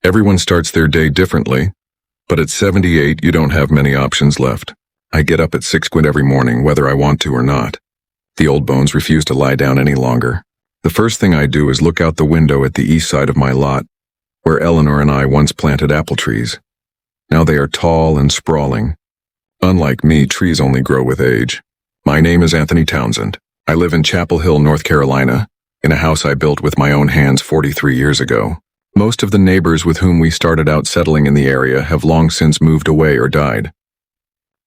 Everyone starts their day differently, but at 78 you don't have many options left. I get up at 6 every morning whether I want to or not. The old bones refuse to lie down any longer. The first thing I do is look out the window at the east side of my lot, where Eleanor and I once planted apple trees. Now they are tall and sprawling. Unlike me, trees only grow with age. My name is Anthony Townsend. I live in Chapel Hill, North Carolina, in a house I built with my own hands 43 years ago. Most of the neighbors with whom we started out settling in the area have long since moved away or died.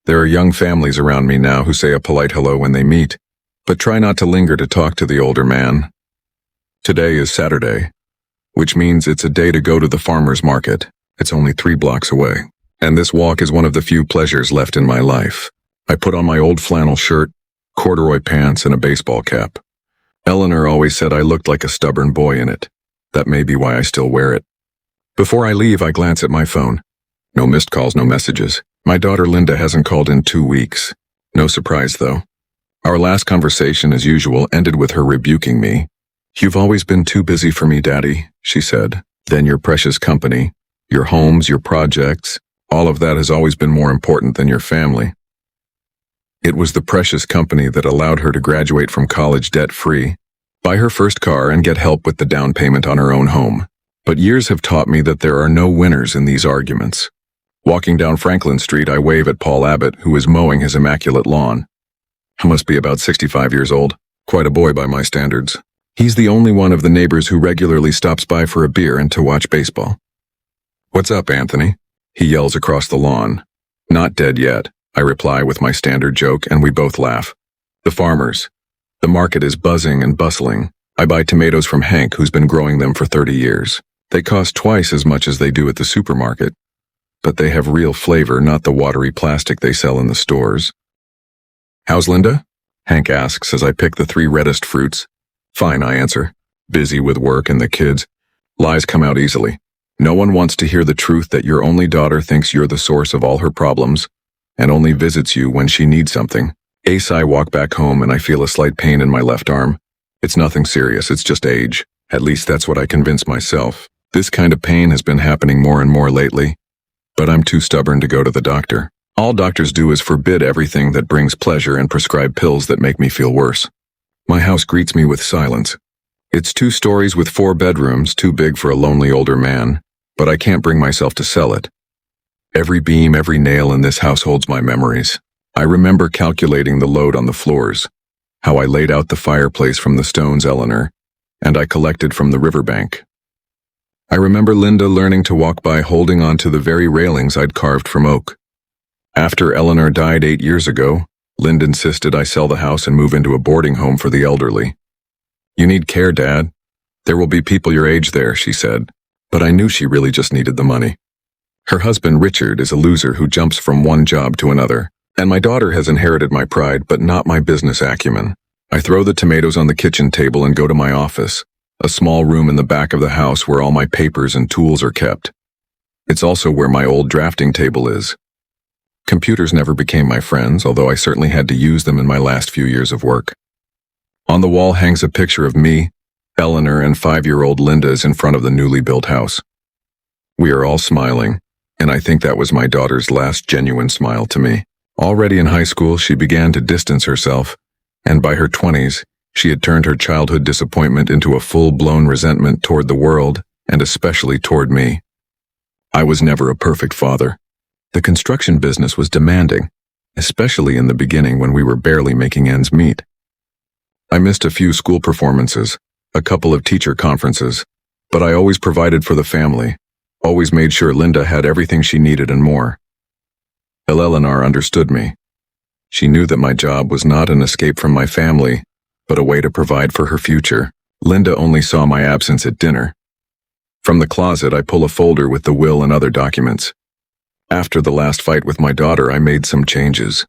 There are young families around me now who say a polite hello when they meet, but try not to linger to talk to the older man. Today is Saturday, which means it's a day to go to the farmer's market. It's only 3 blocks away, and this walk is one of the few pleasures left in my life. I put on my old flannel shirt, corduroy pants, and a baseball cap. Eleanor always said I looked like a stubborn boy in it. That may be why I still wear it. Before I leave, I glance at my phone. No missed calls, no messages. My daughter Linda hasn't called in 2 weeks. No surprise, though. Our last conversation, as usual, ended with her rebuking me. "You've always been too busy for me, Daddy," she said. "Then your precious company, your homes, your projects, all of that has always been more important than your family." It was the precious company that allowed her to graduate from college debt-free, buy her first car, and get help with the down payment on her own home. But years have taught me that there are no winners in these arguments. Walking down Franklin Street, I wave at Paul Abbott, who is mowing his immaculate lawn. He must be about 65 years old, quite a boy by my standards. He's the only one of the neighbors who regularly stops by for a beer and to watch baseball. "What's up, Anthony?" he yells across the lawn. "Not dead yet," I reply with my standard joke, and we both laugh. The farmers. The market is buzzing and bustling. I buy tomatoes from Hank, who's been growing them for 30 years. They cost twice as much as they do at the supermarket, but they have real flavor, not the watery plastic they sell in the stores. "How's Linda?" Hank asks as I pick the 3 reddest fruits. "Fine," I answer. "Busy with work and the kids." Lies come out easily. No one wants to hear the truth that your only daughter thinks you're the source of all her problems and only visits you when she needs something. I walk back home and I feel a slight pain in my left arm. It's nothing serious, it's just age. At least that's what I convince myself. This kind of pain has been happening more and more lately, but I'm too stubborn to go to the doctor. All doctors do is forbid everything that brings pleasure and prescribe pills that make me feel worse. My house greets me with silence. It's 2 stories with 4 bedrooms, too big for a lonely older man, but I can't bring myself to sell it. Every beam, every nail in this house holds my memories. I remember calculating the load on the floors, how I laid out the fireplace from the stones Eleanor, and I collected from the riverbank. I remember Linda learning to walk by holding on to the very railings I'd carved from oak. After Eleanor died 8 years ago, Linda insisted I sell the house and move into a boarding home for the elderly. "You need care, Dad. There will be people your age there," she said, but I knew she really just needed the money. Her husband, Richard, is a loser who jumps from one job to another, and my daughter has inherited my pride but not my business acumen. I throw the tomatoes on the kitchen table and go to my office, a small room in the back of the house where all my papers and tools are kept. It's also where my old drafting table is. Computers never became my friends, although I certainly had to use them in my last few years of work. On the wall hangs a picture of me, Eleanor, and 5-year-old Linda is in front of the newly built house. We are all smiling, and I think that was my daughter's last genuine smile to me. Already in high school, she began to distance herself, and by her 20s, she had turned her childhood disappointment into a full-blown resentment toward the world, and especially toward me. I was never a perfect father. The construction business was demanding, especially in the beginning when we were barely making ends meet. I missed a few school performances, a couple of teacher conferences, but I always provided for the family, always made sure Linda had everything she needed and more. Eleanor understood me. She knew that my job was not an escape from my family, but a way to provide for her future. Linda only saw my absence at dinner. From the closet, I pull a folder with the will and other documents. After the last fight with my daughter, I made some changes.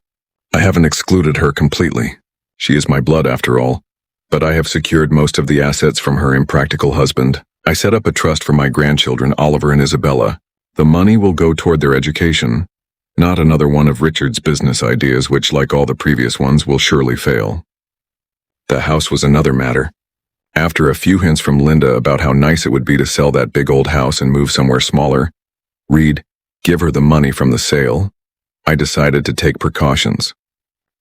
I haven't excluded her completely. She is my blood after all, but I have secured most of the assets from her impractical husband. I set up a trust for my grandchildren, Oliver and Isabella. The money will go toward their education, not another one of Richard's business ideas, which, like all the previous ones, will surely fail. The house was another matter. After a few hints from Linda about how nice it would be to sell that big old house and move somewhere smaller, read, give her the money from the sale, I decided to take precautions.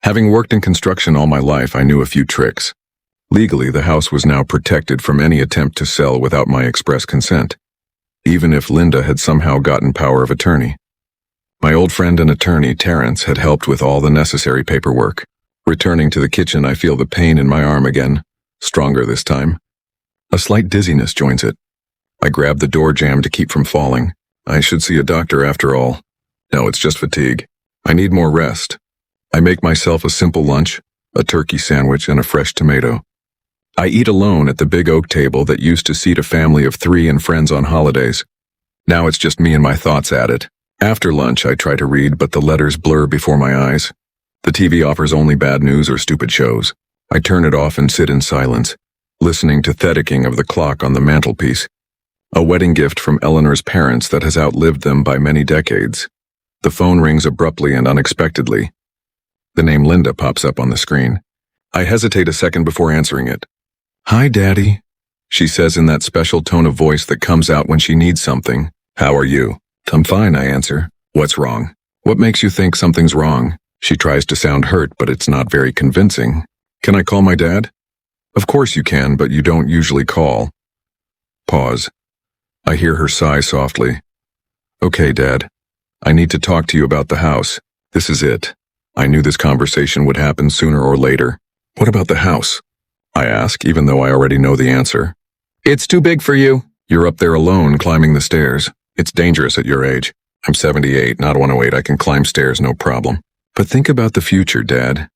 Having worked in construction all my life, I knew a few tricks. Legally, the house was now protected from any attempt to sell without my express consent, even if Linda had somehow gotten power of attorney. My old friend and attorney, Terrence, had helped with all the necessary paperwork. Returning to the kitchen, I feel the pain in my arm again, stronger this time. A slight dizziness joins it. I grab the door jamb to keep from falling. I should see a doctor after all. No, it's just fatigue. I need more rest. I make myself a simple lunch, a turkey sandwich and a fresh tomato. I eat alone at the big oak table that used to seat a family of 3 and friends on holidays. Now it's just me and my thoughts at it. After lunch, I try to read, but the letters blur before my eyes. The TV offers only bad news or stupid shows. I turn it off and sit in silence, listening to the ticking of the clock on the mantelpiece. A wedding gift from Eleanor's parents that has outlived them by many decades. The phone rings abruptly and unexpectedly. The name Linda pops up on the screen. I hesitate a second before answering it. "Hi, Daddy," she says in that special tone of voice that comes out when she needs something. "How are you?" "I'm fine," I answer. "What's wrong?" "What makes you think something's wrong?" She tries to sound hurt, but it's not very convincing. "Can I call my dad?" "Of course you can, but you don't usually call." Pause. I hear her sigh softly. "Okay, Dad. I need to talk to you about the house. This is it. I knew this conversation would happen sooner or later." "What about the house?" I ask, even though I already know the answer. "It's too big for you." "You're up there alone, climbing the stairs. It's dangerous at your age. I'm 78, not 108. I can climb stairs, no problem." "But think about the future, Dad.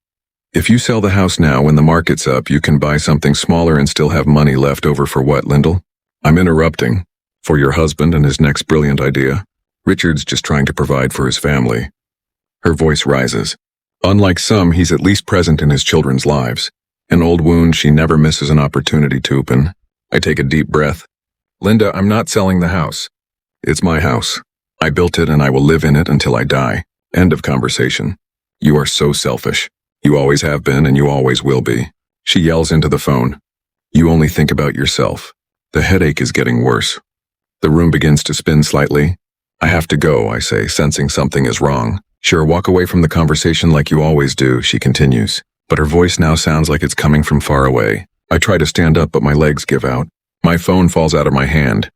If you sell the house now when the market's up, you can buy something smaller and still have money left over for what, Lyndall?" I'm interrupting. "For your husband and his next brilliant idea. Richard's just trying to provide for his family." Her voice rises. Unlike some, he's at least present in his children's lives. An old wound she never misses an opportunity to open. I take a deep breath. "Linda, I'm not selling the house. It's my house. I built it and I will live in it until I die. End of conversation." "You are so selfish. You always have been and you always will be." She yells into the phone. "You only think about yourself. The headache is getting worse." The room begins to spin slightly. "I have to go," I say, sensing something is wrong. "Sure, walk away from the conversation like you always do," she continues. But her voice now sounds like it's coming from far away. I try to stand up, but my legs give out. My phone falls out of my hand.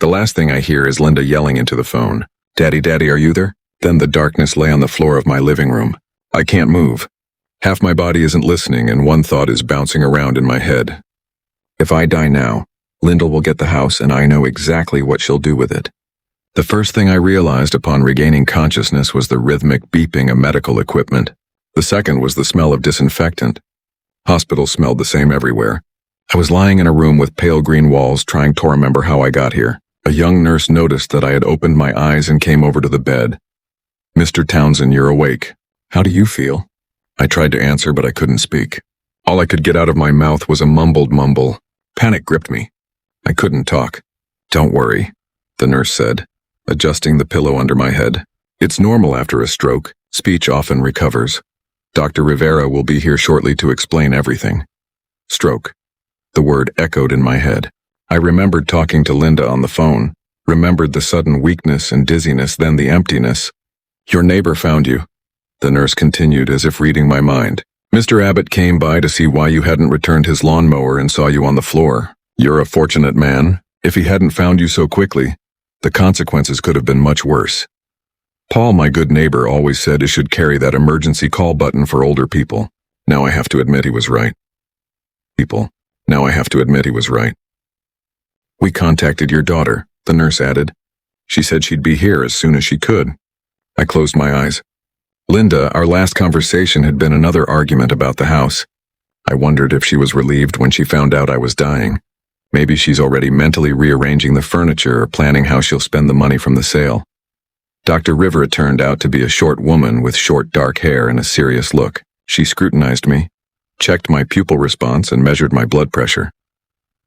The last thing I hear is Linda yelling into the phone. "Daddy, Daddy, are you there?" Then the darkness lay on the floor of my living room. I can't move. Half my body isn't listening, and one thought is bouncing around in my head. If I die now, Lyndall will get the house, and I know exactly what she'll do with it. The first thing I realized upon regaining consciousness was the rhythmic beeping of medical equipment. The second was the smell of disinfectant. Hospitals smelled the same everywhere. I was lying in a room with pale green walls, trying to remember how I got here. A young nurse noticed that I had opened my eyes and came over to the bed. "Mr. Townsend, you're awake. How do you feel?" I tried to answer, but I couldn't speak. All I could get out of my mouth was a mumbled mumble. Panic gripped me. I couldn't talk. "Don't worry," the nurse said, adjusting the pillow under my head. "It's normal after a stroke. Speech often recovers. Dr. Rivera will be here shortly to explain everything." Stroke. The word echoed in my head. I remembered talking to Linda on the phone, remembered the sudden weakness and dizziness, then the emptiness. "Your neighbor found you," the nurse continued as if reading my mind. "Mr. Abbott came by to see why you hadn't returned his lawnmower and saw you on the floor. You're a fortunate man. If he hadn't found you so quickly, the consequences could have been much worse. Paul, my good neighbor, always said he should carry that emergency call button for older people. Now I have to admit he was right. Now I have to admit he was right." "We contacted your daughter," the nurse added. "She said she'd be here as soon as she could." I closed my eyes. Linda, our last conversation had been another argument about the house. I wondered if she was relieved when she found out I was dying. Maybe she's already mentally rearranging the furniture or planning how she'll spend the money from the sale. Dr. Rivera turned out to be a short woman with short dark hair and a serious look. She scrutinized me, checked my pupil response, and measured my blood pressure.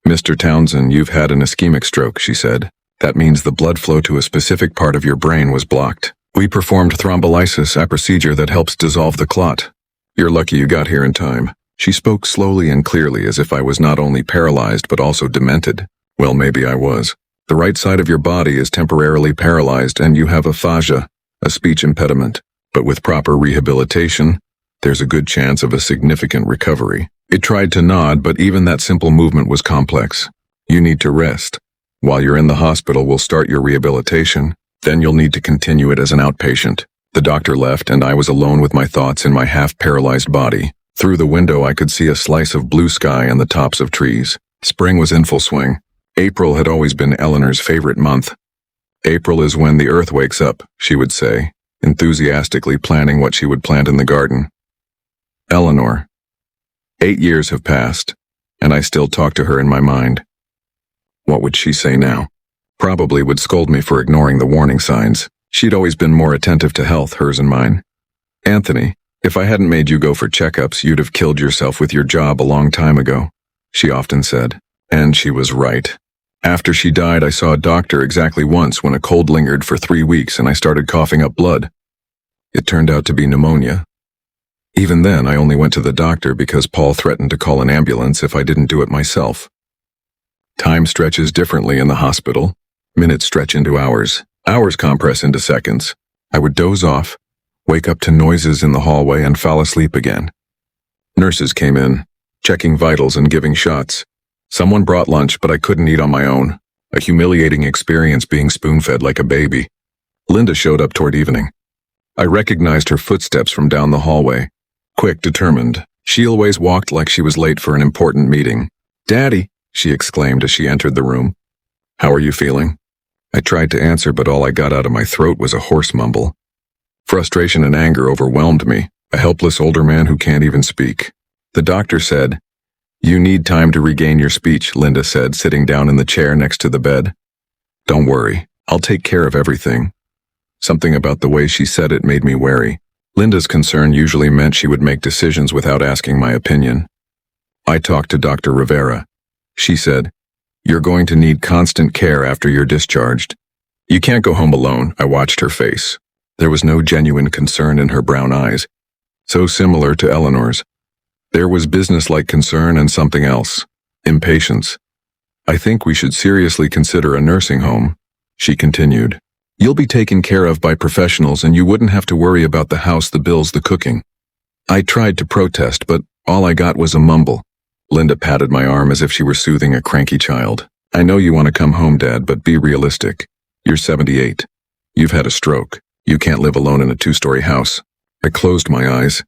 "Mr. Townsend, you've had an ischemic stroke," she said. "That means the blood flow to a specific part of your brain was blocked. We performed thrombolysis, a procedure that helps dissolve the clot. You're lucky you got here in time. She spoke slowly and clearly as if I was not only paralyzed but also demented. Well, maybe I was. The right side of your body is temporarily paralyzed and you have aphasia, a speech impediment. But with proper rehabilitation, there's a good chance of a significant recovery. It tried to nod, but even that simple movement was complex. You need to rest. While you're in the hospital, we'll start your rehabilitation. Then you'll need to continue it as an outpatient. The doctor left and I was alone with my thoughts in my half-paralyzed body. Through the window I could see a slice of blue sky and the tops of trees. Spring was in full swing. April had always been Eleanor's favorite month. April is when the earth wakes up, she would say, enthusiastically planning what she would plant in the garden. Eleanor. 8 years have passed, and I still talk to her in my mind. What would she say now? Probably would scold me for ignoring the warning signs. She'd always been more attentive to health, hers and mine. Anthony, if I hadn't made you go for checkups, you'd have killed yourself with your job a long time ago, she often said. And she was right. After she died, I saw a doctor exactly once when a cold lingered for 3 weeks and I started coughing up blood. It turned out to be pneumonia. Even then, I only went to the doctor because Paul threatened to call an ambulance if I didn't do it myself. Time stretches differently in the hospital. Minutes stretch into hours. Hours compress into seconds. I would doze off, wake up to noises in the hallway, and fall asleep again. Nurses came in, checking vitals and giving shots. Someone brought lunch, but I couldn't eat on my own. A humiliating experience being spoon-fed like a baby. Linda showed up toward evening. I recognized her footsteps from down the hallway. Quick, determined. She always walked like she was late for an important meeting. "Daddy," she exclaimed as she entered the room. "How are you feeling?" I tried to answer, but all I got out of my throat was a hoarse mumble. Frustration and anger overwhelmed me, a helpless older man who can't even speak. The doctor said, "You need time to regain your speech," Linda said, sitting down in the chair next to the bed. "Don't worry, I'll take care of everything." Something about the way she said it made me wary. Linda's concern usually meant she would make decisions without asking my opinion. I talked to Dr. Rivera. She said, "You're going to need constant care after you're discharged. You can't go home alone." I watched her face. There was no genuine concern in her brown eyes, so similar to Eleanor's. There was business-like concern and something else, impatience. "I think we should seriously consider a nursing home," she continued. "You'll be taken care of by professionals and you wouldn't have to worry about the house, the bills, the cooking." I tried to protest, but all I got was a mumble. Linda patted my arm as if she were soothing a cranky child. "I know you want to come home, Dad, but be realistic. You're 78. You've had a stroke. You can't live alone in a 2-story house." I closed my eyes.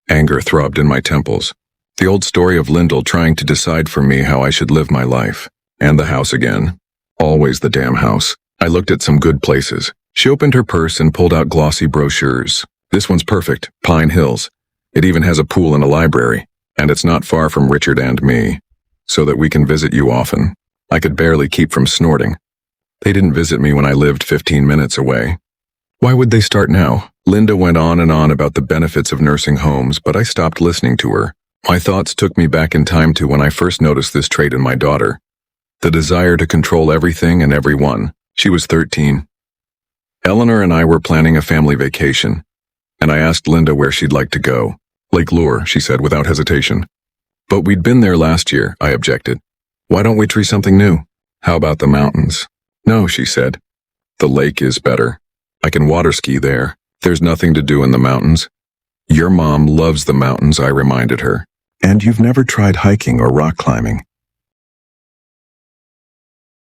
Anger throbbed in my temples. The old story of Lyndall trying to decide for me how I should live my life. And the house again. Always the damn house. I looked at some good places. She opened her purse and pulled out glossy brochures. "This one's perfect. Pine Hills. It even has a pool and a library. And it's not far from Richard and me. So that we can visit you often." I could barely keep from snorting. They didn't visit me when I lived 15 minutes away. Why would they start now? Linda went on and on about the benefits of nursing homes, but I stopped listening to her. My thoughts took me back in time to when I first noticed this trait in my daughter. The desire to control everything and everyone. She was 13. Eleanor and I were planning a family vacation, and I asked Linda where she'd like to go. "Lake Lure," she said without hesitation. "But we'd been there last year," I objected. "Why don't we try something new? How about the mountains?" "No," she said. "The lake is better. I can water ski there. There's nothing to do in the mountains." "Your mom loves the mountains," I reminded her. "And you've never tried hiking or rock climbing."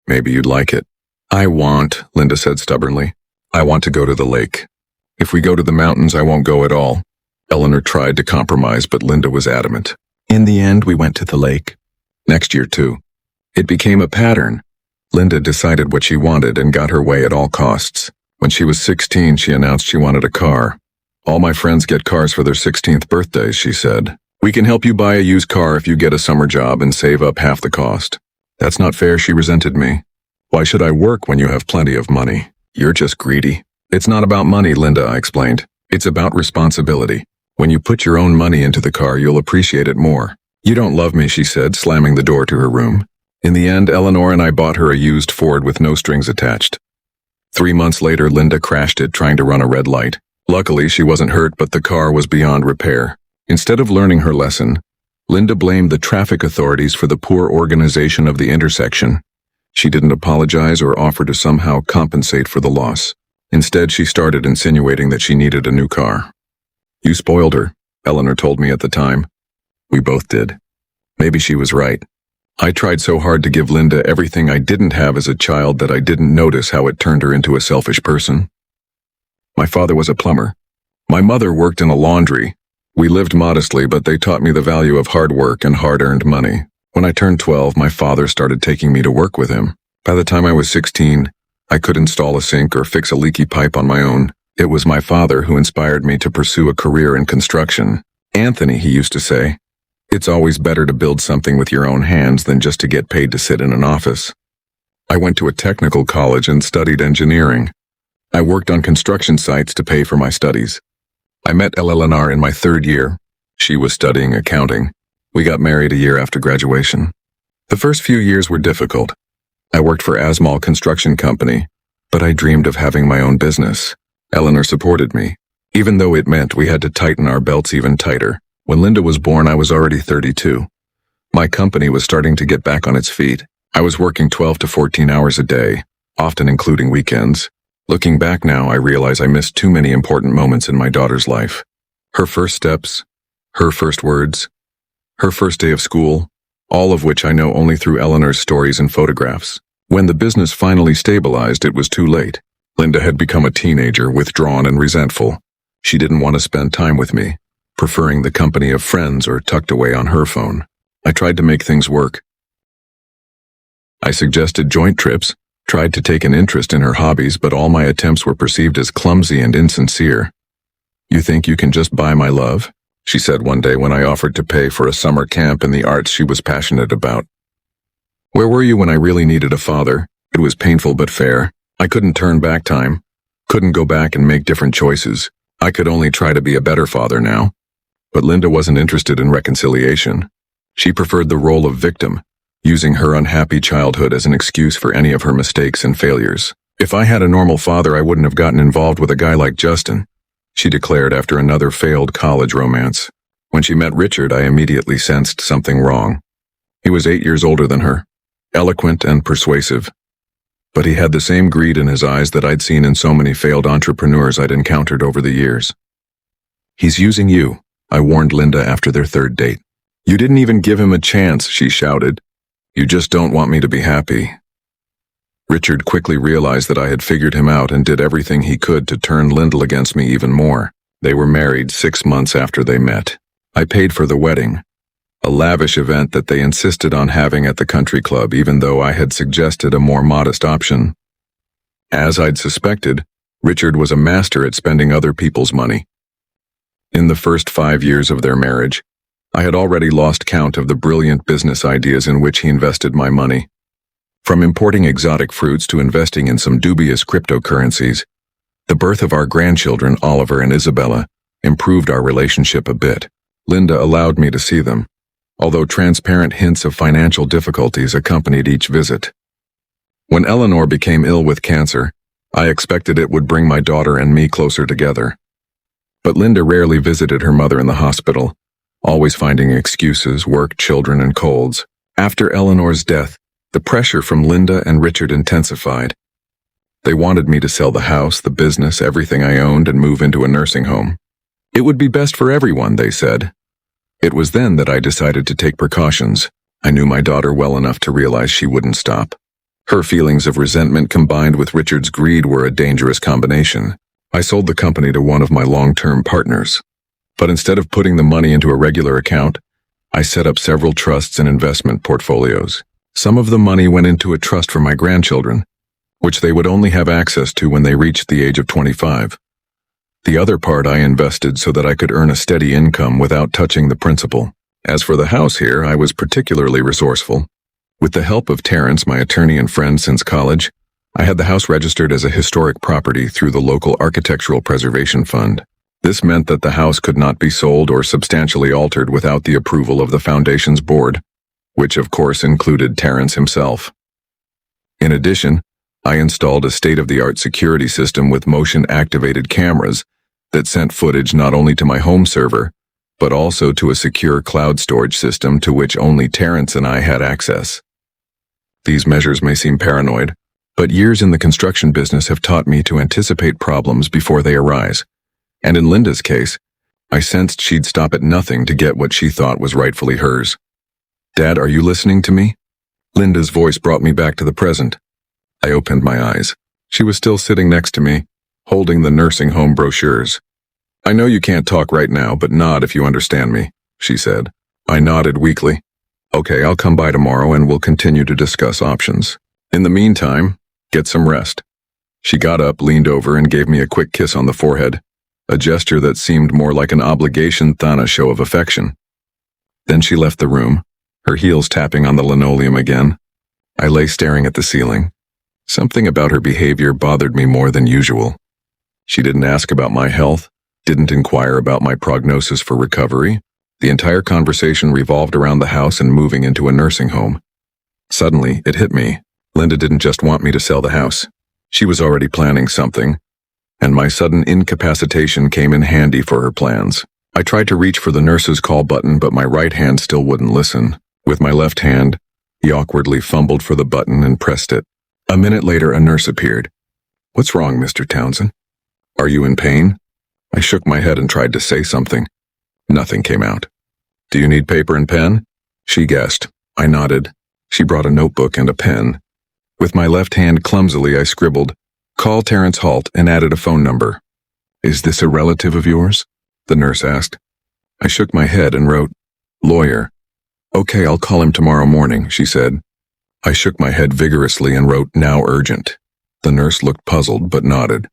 "Maybe you'd like it." "I want," Linda said stubbornly. "I want to go to the lake. If we go to the mountains, I won't go at all." Eleanor tried to compromise, but Linda was adamant. In the end, we went to the lake. Next year, too. It became a pattern. Linda decided what she wanted and got her way at all costs. When she was 16, she announced she wanted a car. "All my friends get cars for their 16th birthdays," she said. "We can help you buy a used car if you get a summer job and save up half the cost." "That's not fair," she resented me. "Why should I work when you have plenty of money? You're just greedy." "It's not about money, Linda," I explained. "It's about responsibility. When you put your own money into the car, you'll appreciate it more." "You don't love me," she said, slamming the door to her room. In the end, Eleanor and I bought her a used Ford with no strings attached. 3 months later, Linda crashed it trying to run a red light. Luckily, she wasn't hurt, but the car was beyond repair. Instead of learning her lesson, Linda blamed the traffic authorities for the poor organization of the intersection. She didn't apologize or offer to somehow compensate for the loss. Instead, she started insinuating that she needed a new car. "You spoiled her," Eleanor told me at the time. We both did. Maybe she was right. I tried so hard to give Linda everything I didn't have as a child that I didn't notice how it turned her into a selfish person. My father was a plumber. My mother worked in a laundry. We lived modestly, but they taught me the value of hard work and hard-earned money. When I turned 12, my father started taking me to work with him. By the time I was 16, I could install a sink or fix a leaky pipe on my own. It was my father who inspired me to pursue a career in construction. "Anthony," he used to say, "it's always better to build something with your own hands than just to get paid to sit in an office." I went to a technical college and studied engineering. I worked on construction sites to pay for my studies. I met Eleanor in my 3rd year. She was studying accounting. We got married a year after graduation. The first few years were difficult. I worked for Asmal Construction Company, but I dreamed of having my own business. Eleanor supported me, even though it meant we had to tighten our belts even tighter. When Linda was born, I was already 32. My company was starting to get back on its feet. I was working 12 to 14 hours a day, often including weekends. Looking back now, I realize I missed too many important moments in my daughter's life. Her first steps, her first words, her first day of school, all of which I know only through Eleanor's stories and photographs. When the business finally stabilized, it was too late. Linda had become a teenager, withdrawn and resentful. She didn't want to spend time with me, preferring the company of friends or tucked away on her phone. I tried to make things work. I suggested joint trips, tried to take an interest in her hobbies, but all my attempts were perceived as clumsy and insincere. "You think you can just buy my love?" she said one day when I offered to pay for a summer camp in the arts she was passionate about. Where were you when I really needed a father? It was painful but fair. I couldn't turn back time, couldn't go back and make different choices. I could only try to be a better father now. But Linda wasn't interested in reconciliation. She preferred the role of victim, using her unhappy childhood as an excuse for any of her mistakes and failures. "If I had a normal father, I wouldn't have gotten involved with a guy like Justin," she declared after another failed college romance. When she met Richard, I immediately sensed something wrong. He was 8 years older than her, eloquent and persuasive. But he had the same greed in his eyes that I'd seen in so many failed entrepreneurs I'd encountered over the years. "He's using you," I warned Linda after their 3rd date. "You didn't even give him a chance," she shouted. "You just don't want me to be happy." Richard quickly realized that I had figured him out and did everything he could to turn Linda against me even more. They were married 6 months after they met. I paid for the wedding, a lavish event that they insisted on having at the country club, even though I had suggested a more modest option. As I'd suspected, Richard was a master at spending other people's money. In the first 5 years of their marriage, I had already lost count of the brilliant business ideas in which he invested my money. From importing exotic fruits to investing in some dubious cryptocurrencies, the birth of our grandchildren, Oliver and Isabella, improved our relationship a bit. Linda allowed me to see them, although transparent hints of financial difficulties accompanied each visit. When Eleanor became ill with cancer, I expected it would bring my daughter and me closer together. But Linda rarely visited her mother in the hospital, always finding excuses, work, children, and colds. After Eleanor's death, the pressure from Linda and Richard intensified. They wanted me to sell the house, the business, everything I owned, and move into a nursing home. It would be best for everyone, they said. It was then that I decided to take precautions. I knew my daughter well enough to realize she wouldn't stop. Her feelings of resentment combined with Richard's greed were a dangerous combination. I sold the company to one of my long-term partners. But instead of putting the money into a regular account, I set up several trusts and investment portfolios. Some of the money went into a trust for my grandchildren, which they would only have access to when they reached the age of 25. The other part I invested so that I could earn a steady income without touching the principal. As for the house here, I was particularly resourceful. With the help of Terrence, my attorney and friend since college, I had the house registered as a historic property through the local Architectural Preservation Fund. This meant that the house could not be sold or substantially altered without the approval of the foundation's board, which of course included Terrence himself. In addition, I installed a state-of-the-art security system with motion-activated cameras that sent footage not only to my home server, but also to a secure cloud storage system to which only Terrence and I had access. These measures may seem paranoid, but years in the construction business have taught me to anticipate problems before they arise. And in Linda's case, I sensed she'd stop at nothing to get what she thought was rightfully hers. "Dad, are you listening to me?" Linda's voice brought me back to the present. I opened my eyes. She was still sitting next to me, holding the nursing home brochures. "I know you can't talk right now, but nod if you understand me," she said. I nodded weakly. "Okay, I'll come by tomorrow and we'll continue to discuss options. In the meantime, get some rest." She got up, leaned over, and gave me a quick kiss on the forehead, a gesture that seemed more like an obligation than a show of affection. Then she left the room, her heels tapping on the linoleum again. I lay staring at the ceiling. Something about her behavior bothered me more than usual. She didn't ask about my health, didn't inquire about my prognosis for recovery. The entire conversation revolved around the house and moving into a nursing home. Suddenly, it hit me. Linda didn't just want me to sell the house. She was already planning something, and my sudden incapacitation came in handy for her plans. I tried to reach for the nurse's call button, but my right hand still wouldn't listen. With my left hand, he awkwardly fumbled for the button and pressed it. A minute later, a nurse appeared. "What's wrong, Mr. Townsend? Are you in pain?" I shook my head and tried to say something. Nothing came out. "Do you need paper and pen?" she guessed. I nodded. She brought a notebook and a pen. With my left hand clumsily, I scribbled, "Call Terrence Halt," and added a phone number. "Is this a relative of yours?" the nurse asked. I shook my head and wrote, "Lawyer." "Okay, I'll call him tomorrow morning," she said. I shook my head vigorously and wrote, "Now urgent." The nurse looked puzzled but nodded.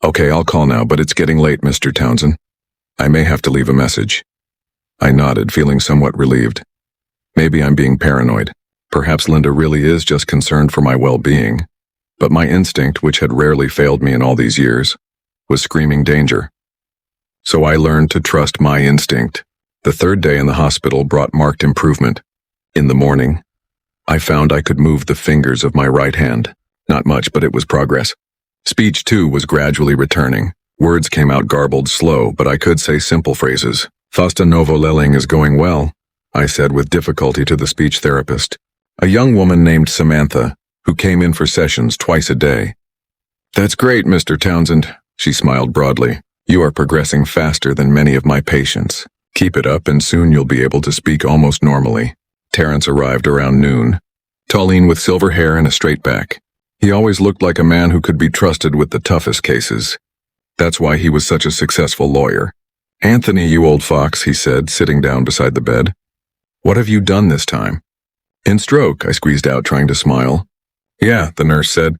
"Okay, I'll call now, but it's getting late, Mr. Townsend. I may have to leave a message." I nodded, feeling somewhat relieved. Maybe I'm being paranoid. Perhaps Linda really is just concerned for my well-being. But my instinct, which had rarely failed me in all these years, was screaming danger. So I learned to trust my instinct. The third day in the hospital brought marked improvement. In the morning, I found I could move the fingers of my right hand. Not much, but it was progress. Speech, too, was gradually returning. Words came out garbled, slow, but I could say simple phrases. "Thasta novo leling is going well," I said with difficulty to the speech therapist, a young woman named Samantha, who came in for sessions twice a day. "That's great, Mr. Townsend," she smiled broadly. "You are progressing faster than many of my patients. Keep it up and soon you'll be able to speak almost normally." Terrence arrived around noon, tall with silver hair and a straight back. He always looked like a man who could be trusted with the toughest cases. That's why he was such a successful lawyer. "Anthony, you old fox," he said, sitting down beside the bed. "What have you done this time?" "In stroke," I squeezed out, trying to smile. "Yeah," the nurse said.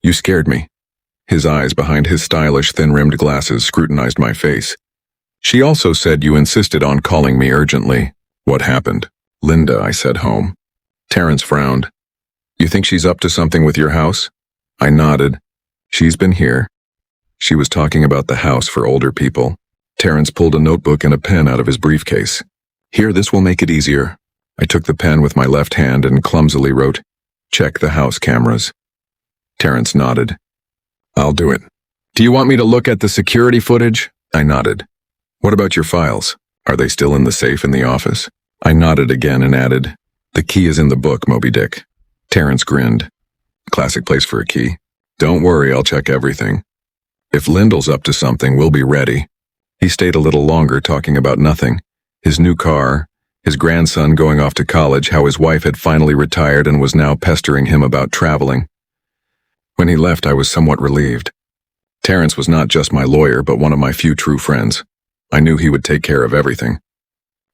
"You scared me." His eyes behind his stylish, thin-rimmed glasses scrutinized my face. "She also said you insisted on calling me urgently." "What happened?" "Linda," I said, home. Terrence frowned. "You think she's up to something with your house?" I nodded. "She's been here." She was talking about the house for older people. Terrence pulled a notebook and a pen out of his briefcase. "Here, this will make it easier." I took the pen with my left hand and clumsily wrote, "Check the house cameras." Terrence nodded. "I'll do it." "Do you want me to look at the security footage?" I nodded. "What about your files? Are they still in the safe in the office?" I nodded again and added, "The key is in the book, Moby Dick." Terrence grinned. "Classic place for a key. Don't worry, I'll check everything. If Lyndall's up to something, we'll be ready." He stayed a little longer talking about nothing. His new car, his grandson going off to college, how his wife had finally retired and was now pestering him about traveling. When he left, I was somewhat relieved. Terrence was not just my lawyer, but one of my few true friends. I knew he would take care of everything.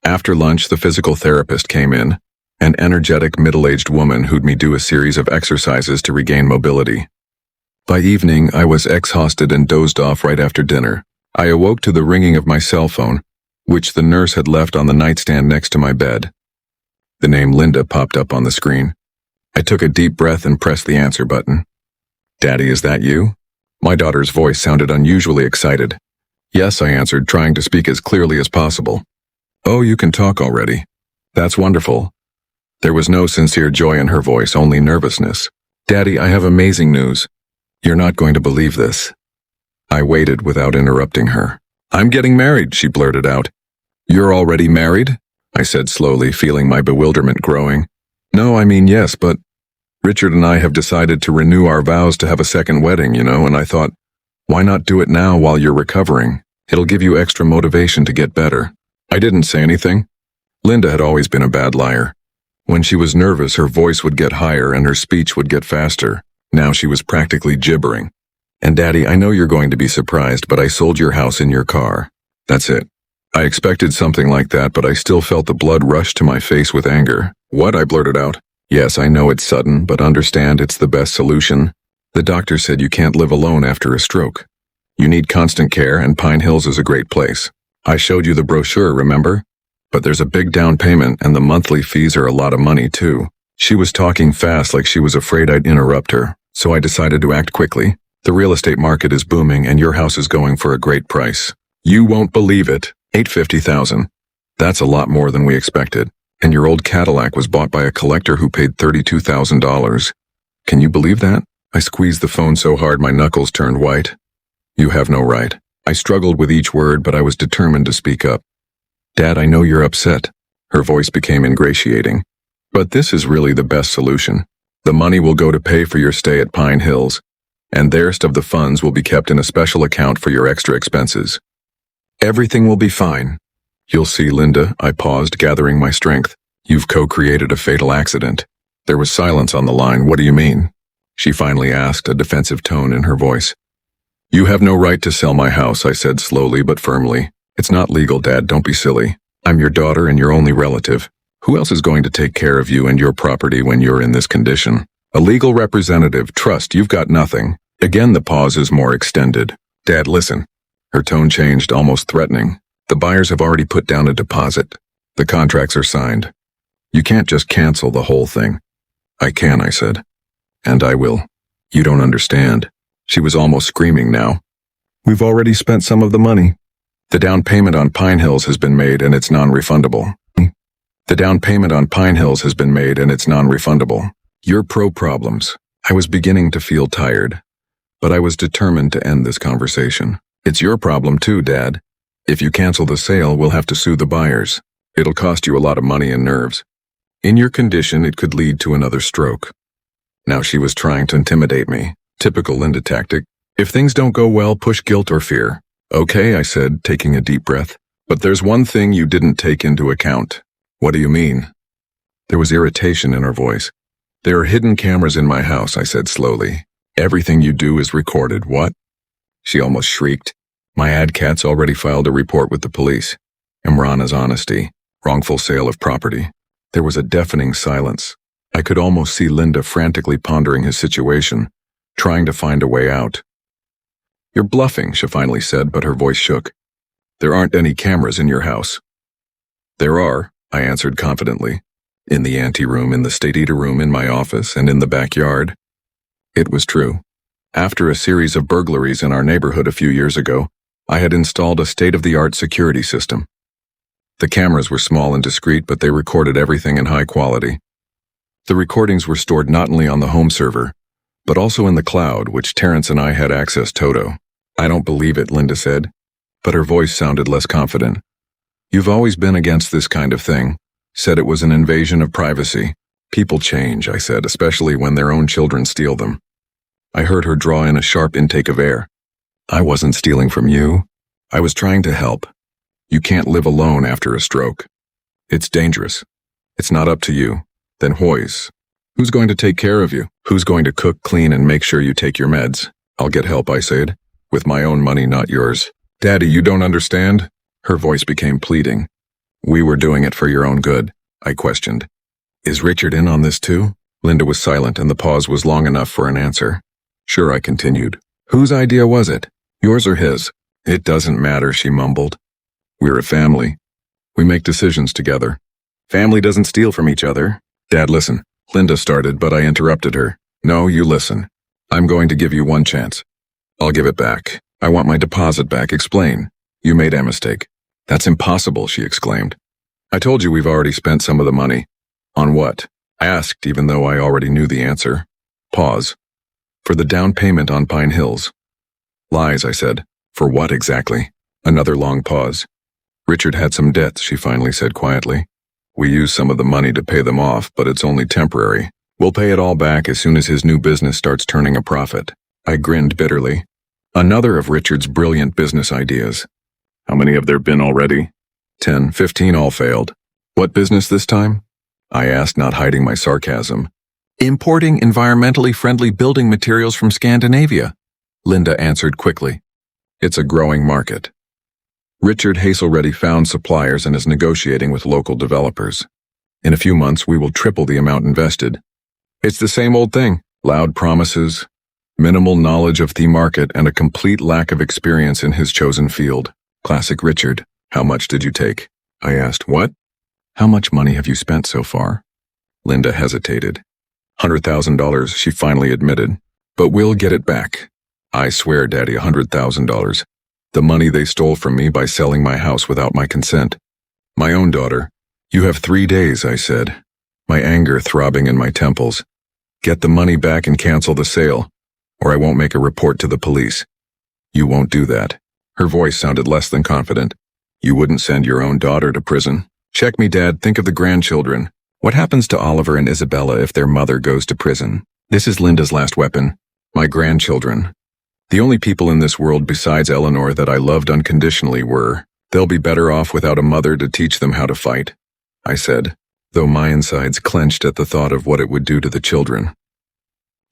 After lunch, the physical therapist came in, an energetic middle-aged woman who'd me do a series of exercises to regain mobility. By evening, I was exhausted and dozed off right after dinner. I awoke to the ringing of my cell phone, which the nurse had left on the nightstand next to my bed. The name Linda popped up on the screen. I took a deep breath and pressed the answer button. "Daddy, is that you?" My daughter's voice sounded unusually excited. "Yes," I answered, trying to speak as clearly as possible. "Oh, you can talk already. That's wonderful." There was no sincere joy in her voice, only nervousness. "Daddy, I have amazing news. You're not going to believe this." I waited without interrupting her. "I'm getting married," she blurted out. You're already married? I said slowly, feeling my bewilderment growing. No, I mean yes, but Richard and I have decided to renew our vows to have a second wedding, and I thought, why not do it now while you're recovering? It'll give you extra motivation to get better. I didn't say anything. Linda had always been a bad liar. When she was nervous, her voice would get higher and her speech would get faster. Now she was practically gibbering. And Daddy, I know you're going to be surprised, but I sold your house in your car. That's it. I expected something like that, but I still felt the blood rush to my face with anger. What? I blurted out. Yes, I know it's sudden, but understand it's the best solution. The doctor said you can't live alone after a stroke. You need constant care, and Pine Hills is a great place. I showed you the brochure, remember? But there's a big down payment, and the monthly fees are a lot of money, too. She was talking fast like she was afraid I'd interrupt her, so I decided to act quickly. The real estate market is booming, and your house is going for a great price. You won't believe it. $850,000. That's a lot more than we expected. And your old Cadillac was bought by a collector who paid $32,000. Can you believe that? I squeezed the phone so hard my knuckles turned white. You have no right. I struggled with each word, but I was determined to speak up. Dad, I know you're upset. Her voice became ingratiating. But this is really the best solution. The money will go to pay for your stay at Pine Hills, and the rest of the funds will be kept in a special account for your extra expenses. Everything will be fine. You'll see, Linda. I paused, gathering my strength. You've co-created a fatal accident. There was silence on the line. What do you mean? She finally asked, a defensive tone in her voice. You have no right to sell my house, I said slowly but firmly. It's not legal, Dad. Don't be silly. I'm your daughter and your only relative. Who else is going to take care of you and your property when you're in this condition? A legal representative. Trust, you've got nothing. Again, the pause is more extended. Dad, listen. Her tone changed, almost threatening. The buyers have already put down a deposit. The contracts are signed. You can't just cancel the whole thing. I can, I said. And I will. You don't understand. She was almost screaming now. We've already spent some of the money. The down payment on Pine Hills has been made and it's non-refundable. The down payment on Pine Hills has been made and it's non-refundable. Your problems. I was beginning to feel tired, but I was determined to end this conversation. It's your problem too, Dad. If you cancel the sale, we'll have to sue the buyers. It'll cost you a lot of money and nerves. In your condition, it could lead to another stroke. Now she was trying to intimidate me. Typical Linda tactic. If things don't go well, push guilt or fear. Okay, I said, taking a deep breath. But there's one thing you didn't take into account. What do you mean? There was irritation in her voice. There are hidden cameras in my house, I said slowly. Everything you do is recorded. What? She almost shrieked. My ad cat's already filed a report with the police. Imran's honesty. Wrongful sale of property. There was a deafening silence. I could almost see Linda frantically pondering his situation, trying to find a way out. You're bluffing, she finally said, but her voice shook. There aren't any cameras in your house. There are, I answered confidently. In the anteroom, in the state eater room, in my office, and in the backyard. It was true. After a series of burglaries in our neighborhood a few years ago, I had installed a state-of-the-art security system. The cameras were small and discreet, but they recorded everything in high quality. The recordings were stored not only on the home server, but also in the cloud, which Terrence and I had access to. I don't believe it, Linda said, but her voice sounded less confident. You've always been against this kind of thing, said it was an invasion of privacy. People change, I said, especially when their own children steal them. I heard her draw in a sharp intake of air. I wasn't stealing from you. I was trying to help. You can't live alone after a stroke. It's dangerous. It's not up to you. Then Hoyes. Who's going to take care of you? Who's going to cook, clean, and make sure you take your meds? I'll get help, I said. With my own money, not yours. Daddy, you don't understand? Her voice became pleading. We were doing it for your own good, I questioned. Is Richard in on this too? Linda was silent and the pause was long enough for an answer. Sure, I continued. Whose idea was it? Yours or his? It doesn't matter, she mumbled. We're a family. We make decisions together. Family doesn't steal from each other. Dad, listen. Linda started, but I interrupted her. No, you listen. I'm going to give you one chance. I'll give it back. I want my deposit back. Explain. You made a mistake. That's impossible, she exclaimed. I told you we've already spent some of the money. On what? I asked, even though I already knew the answer. Pause. For the down payment on Pine Hills. Lies, I said. For what exactly? Another long pause. Richard had some debts, she finally said quietly. We used some of the money to pay them off, but it's only temporary. We'll pay it all back as soon as his new business starts turning a profit. I grinned bitterly. Another of Richard's brilliant business ideas. How many have there been already? 10, 15 all failed. What business this time? I asked, not hiding my sarcasm. Importing environmentally friendly building materials from Scandinavia, Linda answered quickly. It's a growing market. Richard Haselready found suppliers and is negotiating with local developers. In a few months, we will triple the amount invested. It's the same old thing, loud promises, minimal knowledge of the market, and a complete lack of experience in his chosen field. Classic Richard. How much did you take? I asked. What? How much money have you spent so far? Linda hesitated. $100,000, she finally admitted. But we'll get it back. I swear, Daddy, $100,000. The money they stole from me by selling my house without my consent. My own daughter. You have 3 days, I said, my anger throbbing in my temples. Get the money back and cancel the sale, or I won't make a report to the police. You won't do that. Her voice sounded less than confident. You wouldn't send your own daughter to prison. Check me, Dad. Think of the grandchildren. What happens to Oliver and Isabella if their mother goes to prison? This is Linda's last weapon. My grandchildren. The only people in this world besides Eleanor that I loved unconditionally were. They'll be better off without a mother to teach them how to fight, I said, though my insides clenched at the thought of what it would do to the children.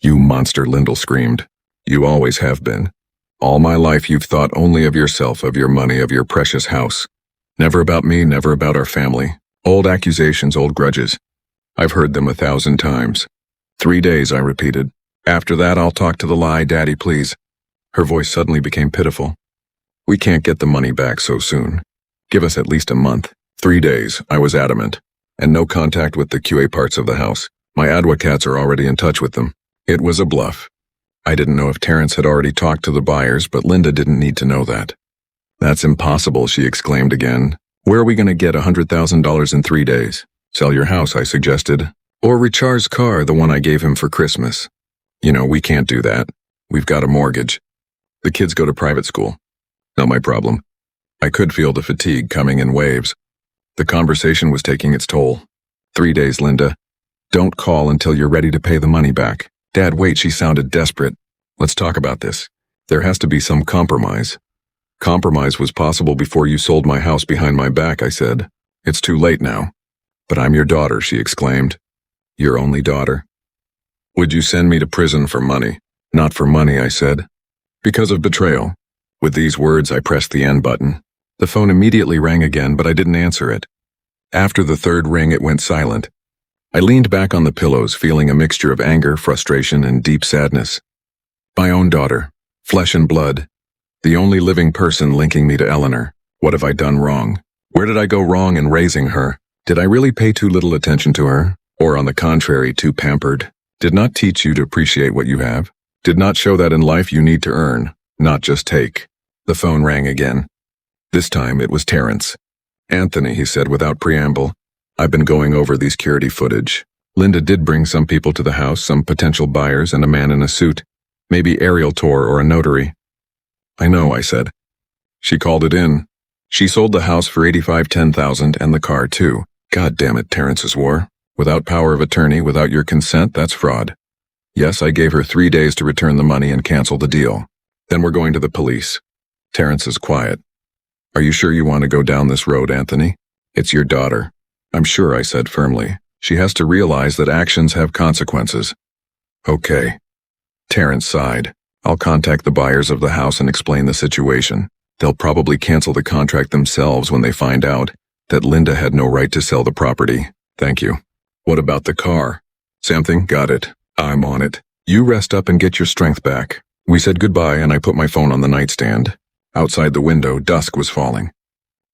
You monster, Lyndall screamed. You always have been. All my life you've thought only of yourself, of your money, of your precious house. Never about me, never about our family. Old accusations, old grudges. I've heard them 1,000 times. 3 days, I repeated. After that, I'll talk to the lie, Daddy, please. Her voice suddenly became pitiful. We can't get the money back so soon. Give us at least a month. 3 days, I was adamant. And no contact with the QA parts of the house. My advocates are already in touch with them. It was a bluff. I didn't know if Terrence had already talked to the buyers, but Linda didn't need to know that. That's impossible, she exclaimed again. Where are we going to get $100,000 in 3 days? Sell your house, I suggested. Or Richard's car, the one I gave him for Christmas. You know, we can't do that. We've got a mortgage. The kids go to private school. Not my problem. I could feel the fatigue coming in waves. The conversation was taking its toll. 3 days, Linda. Don't call until you're ready to pay the money back. Dad, wait, she sounded desperate. Let's talk about this. There has to be some compromise. Compromise was possible before you sold my house behind my back, I said. It's too late now. But I'm your daughter, she exclaimed. Your only daughter? Would you send me to prison for money? Not for money, I said. Because of betrayal. With these words, I pressed the end button. The phone immediately rang again, but I didn't answer it. After the third ring, it went silent. I leaned back on the pillows, feeling a mixture of anger, frustration, and deep sadness. My own daughter, flesh and blood, the only living person linking me to Eleanor. What have I done wrong? Where did I go wrong in raising her? Did I really pay too little attention to her? Or on the contrary, too pampered? Did not teach you to appreciate what you have? Did not show that in life you need to earn, not just take? The phone rang again. This time it was Terrence. Anthony, he said without preamble. I've been going over the security footage. Linda did bring some people to the house, some potential buyers and a man in a suit. Maybe Ariel Tor or a notary. I know, I said. She called it in. She sold the house for $85,000 and the car too. God damn it, Terrence swore. Without power of attorney, without your consent, that's fraud. Yes, I gave her 3 days to return the money and cancel the deal. Then we're going to the police. Terrence is quiet. Are you sure you want to go down this road, Anthony? It's your daughter. I'm sure, I said firmly. She has to realize that actions have consequences. Okay. Terrence sighed. I'll contact the buyers of the house and explain the situation. They'll probably cancel the contract themselves when they find out that Linda had no right to sell the property. Thank you. What about the car? Something? Got it. I'm on it. You rest up and get your strength back. We said goodbye and I put my phone on the nightstand. Outside the window, dusk was falling.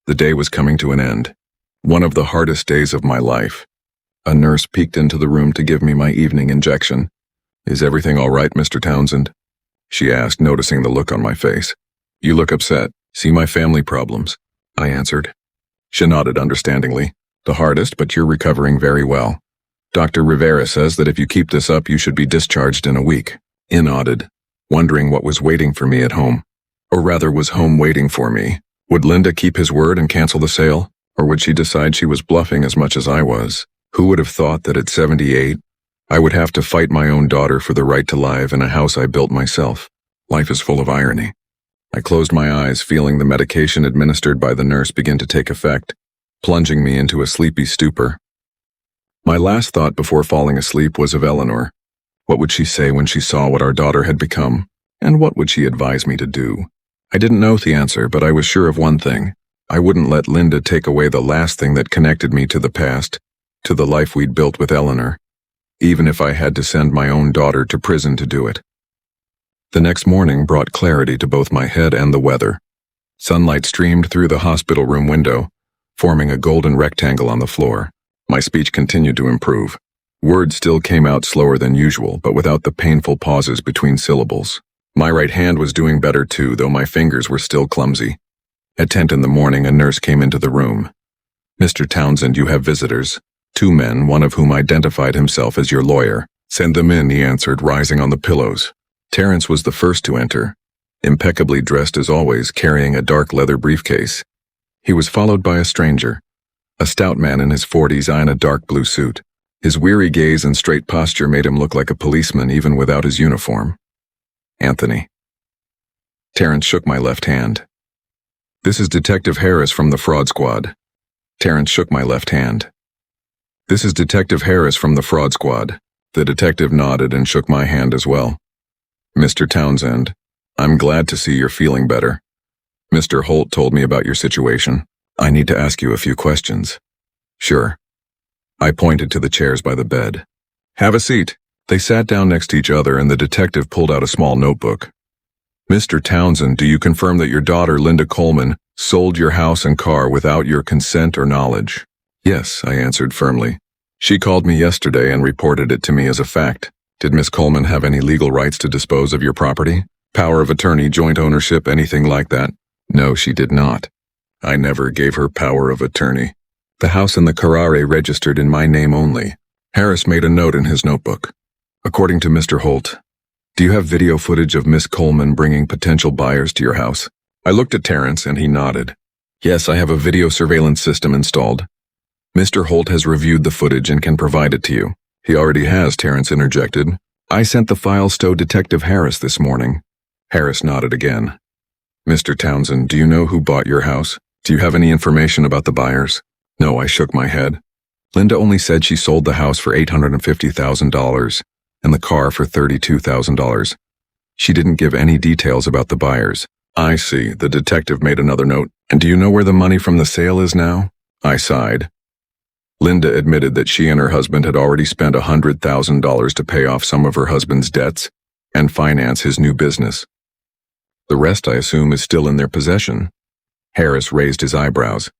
The day was coming to an end. One of the hardest days of my life. A nurse peeked into the room to give me my evening injection. Is everything all right, Mr. Townsend? She asked, noticing the look on my face. You look upset. See my family problems, I answered. She nodded understandingly. The hardest, but you're recovering very well. Dr. Rivera says that if you keep this up, you should be discharged in a week. I nodded, wondering what was waiting for me at home. Or rather, was home waiting for me. Would Linda keep his word and cancel the sale? Or would she decide she was bluffing as much as I was? Who would have thought that at 78, I would have to fight my own daughter for the right to live in a house I built myself? Life is full of irony. I closed my eyes, feeling the medication administered by the nurse begin to take effect, plunging me into a sleepy stupor. My last thought before falling asleep was of Eleanor. What would she say when she saw what our daughter had become? And what would she advise me to do? I didn't know the answer, but I was sure of one thing. I wouldn't let Linda take away the last thing that connected me to the past, to the life we'd built with Eleanor, even if I had to send my own daughter to prison to do it. The next morning brought clarity to both my head and the weather. Sunlight streamed through the hospital room window, forming a golden rectangle on the floor. My speech continued to improve. Words still came out slower than usual, but without the painful pauses between syllables. My right hand was doing better too, though my fingers were still clumsy. At 10 in the morning, a nurse came into the room. "Mr. Townsend, you have visitors. 2 men, one of whom identified himself as your lawyer. Send them in," he answered, rising on the pillows. Terrence was the first to enter, impeccably dressed as always, carrying a dark leather briefcase. He was followed by a stranger, a stout man in his 40s in a dark blue suit. His weary gaze and straight posture made him look like a policeman even without his uniform. "Anthony." Terrence shook my left hand. "This is Detective Harris from the Fraud Squad." Terrence shook my left hand. "This is Detective Harris from the Fraud Squad." The detective nodded and shook my hand as well. "Mr. Townsend, I'm glad to see you're feeling better. Mr. Holt told me about your situation. I need to ask you a few questions." "Sure." I pointed to the chairs by the bed. "Have a seat." They sat down next to each other and the detective pulled out a small notebook. "Mr. Townsend, do you confirm that your daughter, Linda Coleman, sold your house and car without your consent or knowledge?" "Yes," I answered firmly. "She called me yesterday and reported it to me as a fact. Did Miss Coleman have any legal rights to dispose of your property? Power of attorney, joint ownership, anything like that?" "No, she did not. I never gave her power of attorney. The house and the Carrare registered in my name only." Harris made a note in his notebook. "According to Mr. Holt, do you have video footage of Miss Coleman bringing potential buyers to your house?" I looked at Terrence and he nodded. "Yes, I have a video surveillance system installed. Mr. Holt has reviewed the footage and can provide it to you." "He already has," Terrence interjected. "I sent the files to Detective Harris this morning." Harris nodded again. "Mr. Townsend, do you know who bought your house? Do you have any information about the buyers?" "No," I shook my head. "Linda only said she sold the house for $850,000 and the car for $32,000. She didn't give any details about the buyers." "I see," the detective made another note. "And do you know where the money from the sale is now?" I sighed. Linda admitted that she and her husband had already spent $100,000 to pay off some of her husband's debts and finance his new business. "The rest, I assume, is still in their possession." Harris raised his eyebrows.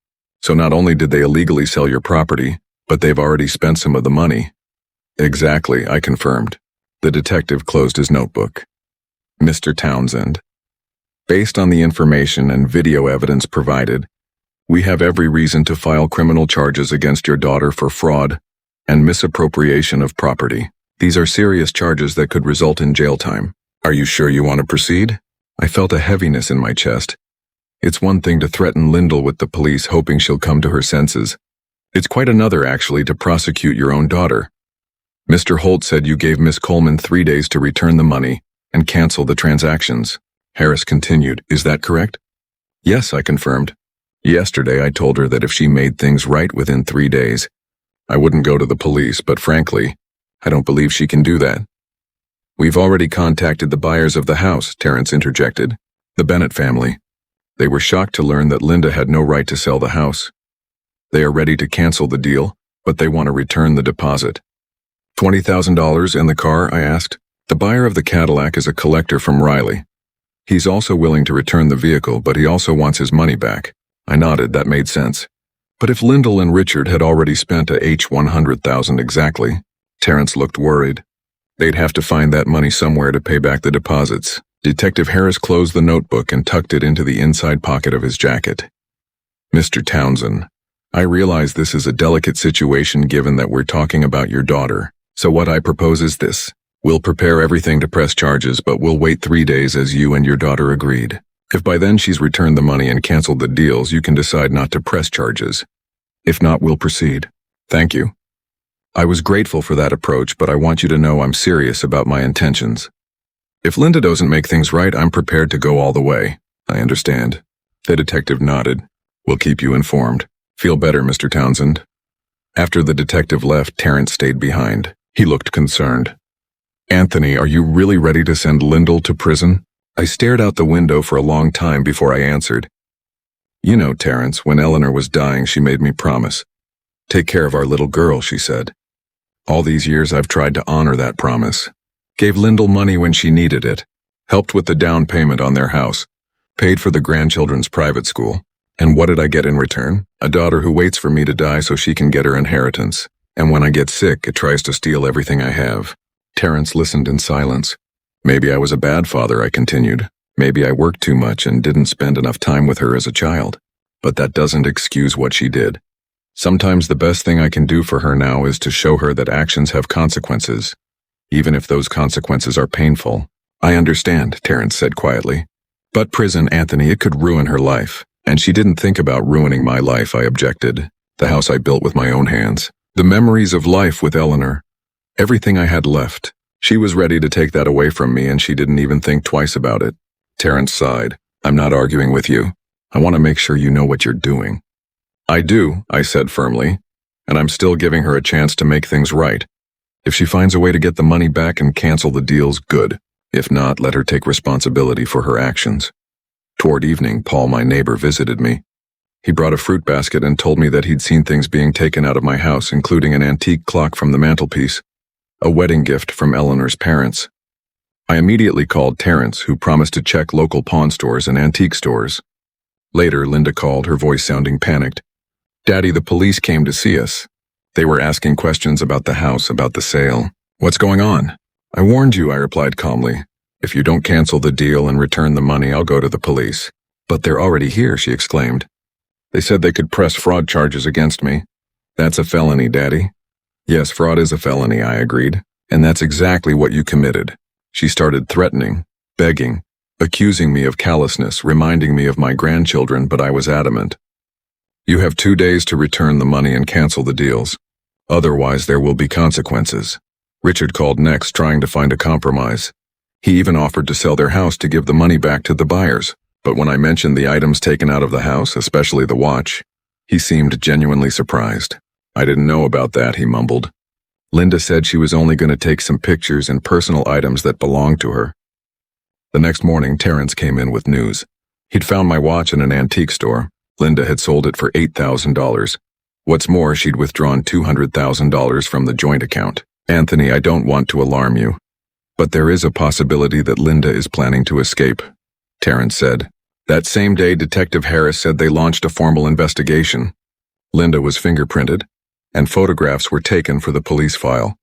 "So not only did they illegally sell your property, but they've already spent some of the money." "Exactly," I confirmed. The detective closed his notebook. "Mr. Townsend, based on the information and video evidence provided, we have every reason to file criminal charges against your daughter for fraud and misappropriation of property. These are serious charges that could result in jail time. Are you sure you want to proceed?" I felt a heaviness in my chest. It's one thing to threaten Lyndall with the police hoping she'll come to her senses. It's quite another, actually, to prosecute your own daughter. "Mr. Holt said you gave Miss Coleman 3 days to return the money and cancel the transactions." Harris continued. "Is that correct?" "Yes," I confirmed. "Yesterday I told her that if she made things right within 3 days, I wouldn't go to the police, but frankly, I don't believe she can do that." "We've already contacted the buyers of the house," Terrence interjected. "The Bennett family. They were shocked to learn that Linda had no right to sell the house. They are ready to cancel the deal, but they want to return the deposit." $20,000 and the car?" I asked. "The buyer of the Cadillac is a collector from Riley. He's also willing to return the vehicle, but he also wants his money back." I nodded. That made sense. "But if Lyndall and Richard had already spent a $100,000 exactly," Terrence looked worried. "They'd have to find that money somewhere to pay back the deposits." Detective Harris closed the notebook and tucked it into the inside pocket of his jacket. "Mr. Townsend, I realize this is a delicate situation given that we're talking about your daughter. So what I propose is this. We'll prepare everything to press charges, but we'll wait 3 days as you and your daughter agreed. If by then she's returned the money and canceled the deals, you can decide not to press charges. If not, we'll proceed. Thank you. I was grateful for that approach, but I want you to know I'm serious about my intentions. If Linda doesn't make things right, I'm prepared to go all the way. I understand. The detective nodded. We'll keep you informed. Feel better, Mr. Townsend. After the detective left, Terrence stayed behind. He looked concerned. Anthony, are you really ready to send Lyndall to prison? I stared out the window for a long time before I answered. You know, Terrence, when Eleanor was dying, she made me promise. Take care of our little girl, she said. All these years I've tried to honor that promise. Gave Lyndall money when she needed it. Helped with the down payment on their house. Paid for the grandchildren's private school. And what did I get in return? A daughter who waits for me to die so she can get her inheritance. And when I get sick, it tries to steal everything I have. Terrence listened in silence. Maybe I was a bad father, I continued. Maybe I worked too much and didn't spend enough time with her as a child. But that doesn't excuse what she did. Sometimes the best thing I can do for her now is to show her that actions have consequences, even if those consequences are painful. I understand, Terrence said quietly. But prison, Anthony, it could ruin her life. And she didn't think about ruining my life, I objected. The house I built with my own hands. The memories of life with Eleanor. Everything I had left. She was ready to take that away from me, and she didn't even think twice about it. Terrence sighed. I'm not arguing with you. I want to make sure you know what you're doing. I do, I said firmly, and I'm still giving her a chance to make things right. If she finds a way to get the money back and cancel the deals, good. If not, let her take responsibility for her actions. Toward evening, Paul, my neighbor, visited me. He brought a fruit basket and told me that he'd seen things being taken out of my house, including an antique clock from the mantelpiece. A wedding gift from Eleanor's parents. I immediately called Terrence, who promised to check local pawn stores and antique stores. Later, Linda called, her voice sounding panicked. Daddy, the police came to see us. They were asking questions about the house, about the sale. What's going on? I warned you, I replied calmly. If you don't cancel the deal and return the money, I'll go to the police. But they're already here, she exclaimed. They said they could press fraud charges against me. That's a felony, Daddy. Yes, fraud is a felony, I agreed. And that's exactly what you committed. She started threatening, begging, accusing me of callousness, reminding me of my grandchildren, but I was adamant. You have 2 days to return the money and cancel the deals. Otherwise, there will be consequences. Richard called next, trying to find a compromise. He even offered to sell their house to give the money back to the buyers. But when I mentioned the items taken out of the house, especially the watch, he seemed genuinely surprised. I didn't know about that, he mumbled. Linda said she was only going to take some pictures and personal items that belonged to her. The next morning, Terrence came in with news. He'd found my watch in an antique store. Linda had sold it for $8,000. What's more, she'd withdrawn $200,000 from the joint account. Anthony, I don't want to alarm you, but there is a possibility that Linda is planning to escape, Terrence said. That same day, Detective Harris said they launched a formal investigation. Linda was fingerprinted, and photographs were taken for the police file.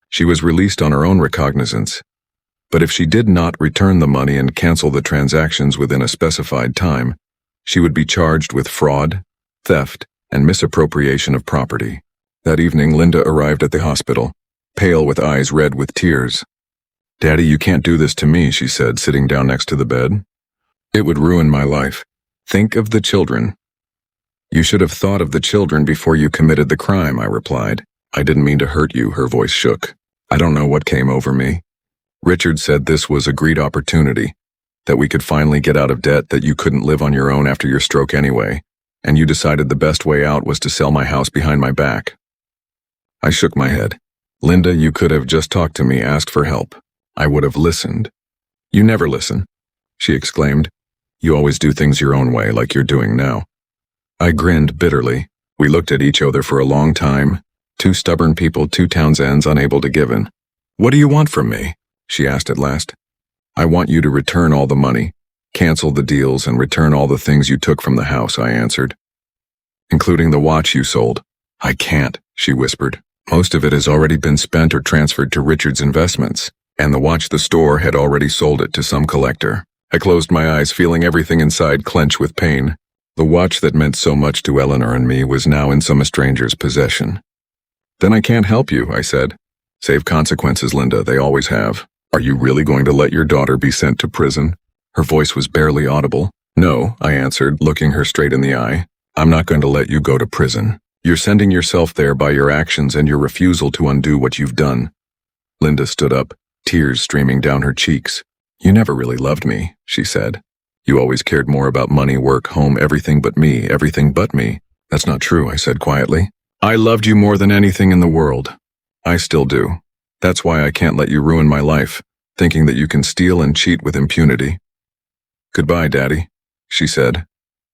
She was released on her own recognizance. But if she did not return the money and cancel the transactions within a specified time, she would be charged with fraud, theft, and misappropriation of property. That evening, Linda arrived at the hospital, pale with eyes red with tears. Daddy, you can't do this to me, she said, sitting down next to the bed. It would ruin my life. Think of the children. You should have thought of the children before you committed the crime, I replied. I didn't mean to hurt you, her voice shook. I don't know what came over me. Richard said this was a great opportunity, that we could finally get out of debt, that you couldn't live on your own after your stroke anyway, and you decided the best way out was to sell my house behind my back. I shook my head. Linda, you could have just talked to me, asked for help. I would have listened. You never listen, she exclaimed. You always do things your own way, like you're doing now. I grinned bitterly. We looked at each other for a long time. Two stubborn people, two Townsends unable to give in. What do you want from me? She asked at last. I want you to return all the money, cancel the deals, and return all the things you took from the house, I answered. Including the watch you sold. I can't, she whispered. Most of it has already been spent or transferred to Richard's investments, and the watch the store had already sold it to some collector. I closed my eyes, feeling everything inside clench with pain. The watch that meant so much to Eleanor and me was now in some stranger's possession. Then I can't help you, I said. Save consequences, Linda, they always have. Are you really going to let your daughter be sent to prison? Her voice was barely audible. "No," I answered, looking her straight in the eye. "I'm not going to let you go to prison. You're sending yourself there by your actions and your refusal to undo what you've done." Linda stood up, tears streaming down her cheeks. "You never really loved me," she said. "You always cared more about money, work, home, everything but me, everything but me." "That's not true," I said quietly. "I loved you more than anything in the world. I still do. That's why I can't let you ruin my life, thinking that you can steal and cheat with impunity." "Goodbye, Daddy," she said,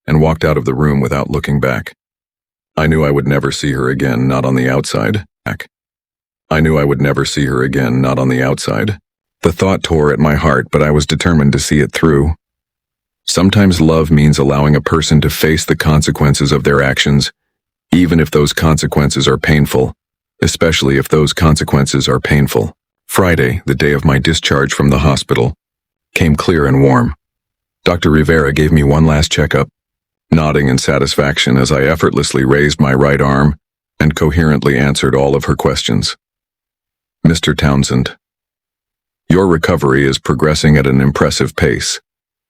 and walked out of the room without looking back. I knew I would never see her again, not on the outside. I knew I would never see her again, not on the outside. The thought tore at my heart, but I was determined to see it through. Sometimes love means allowing a person to face the consequences of their actions, even if those consequences are painful, especially if those consequences are painful. Friday, the day of my discharge from the hospital, came clear and warm. Dr. Rivera gave me one last checkup, nodding in satisfaction as I effortlessly raised my right arm and coherently answered all of her questions. "Mr. Townsend, your recovery is progressing at an impressive pace,"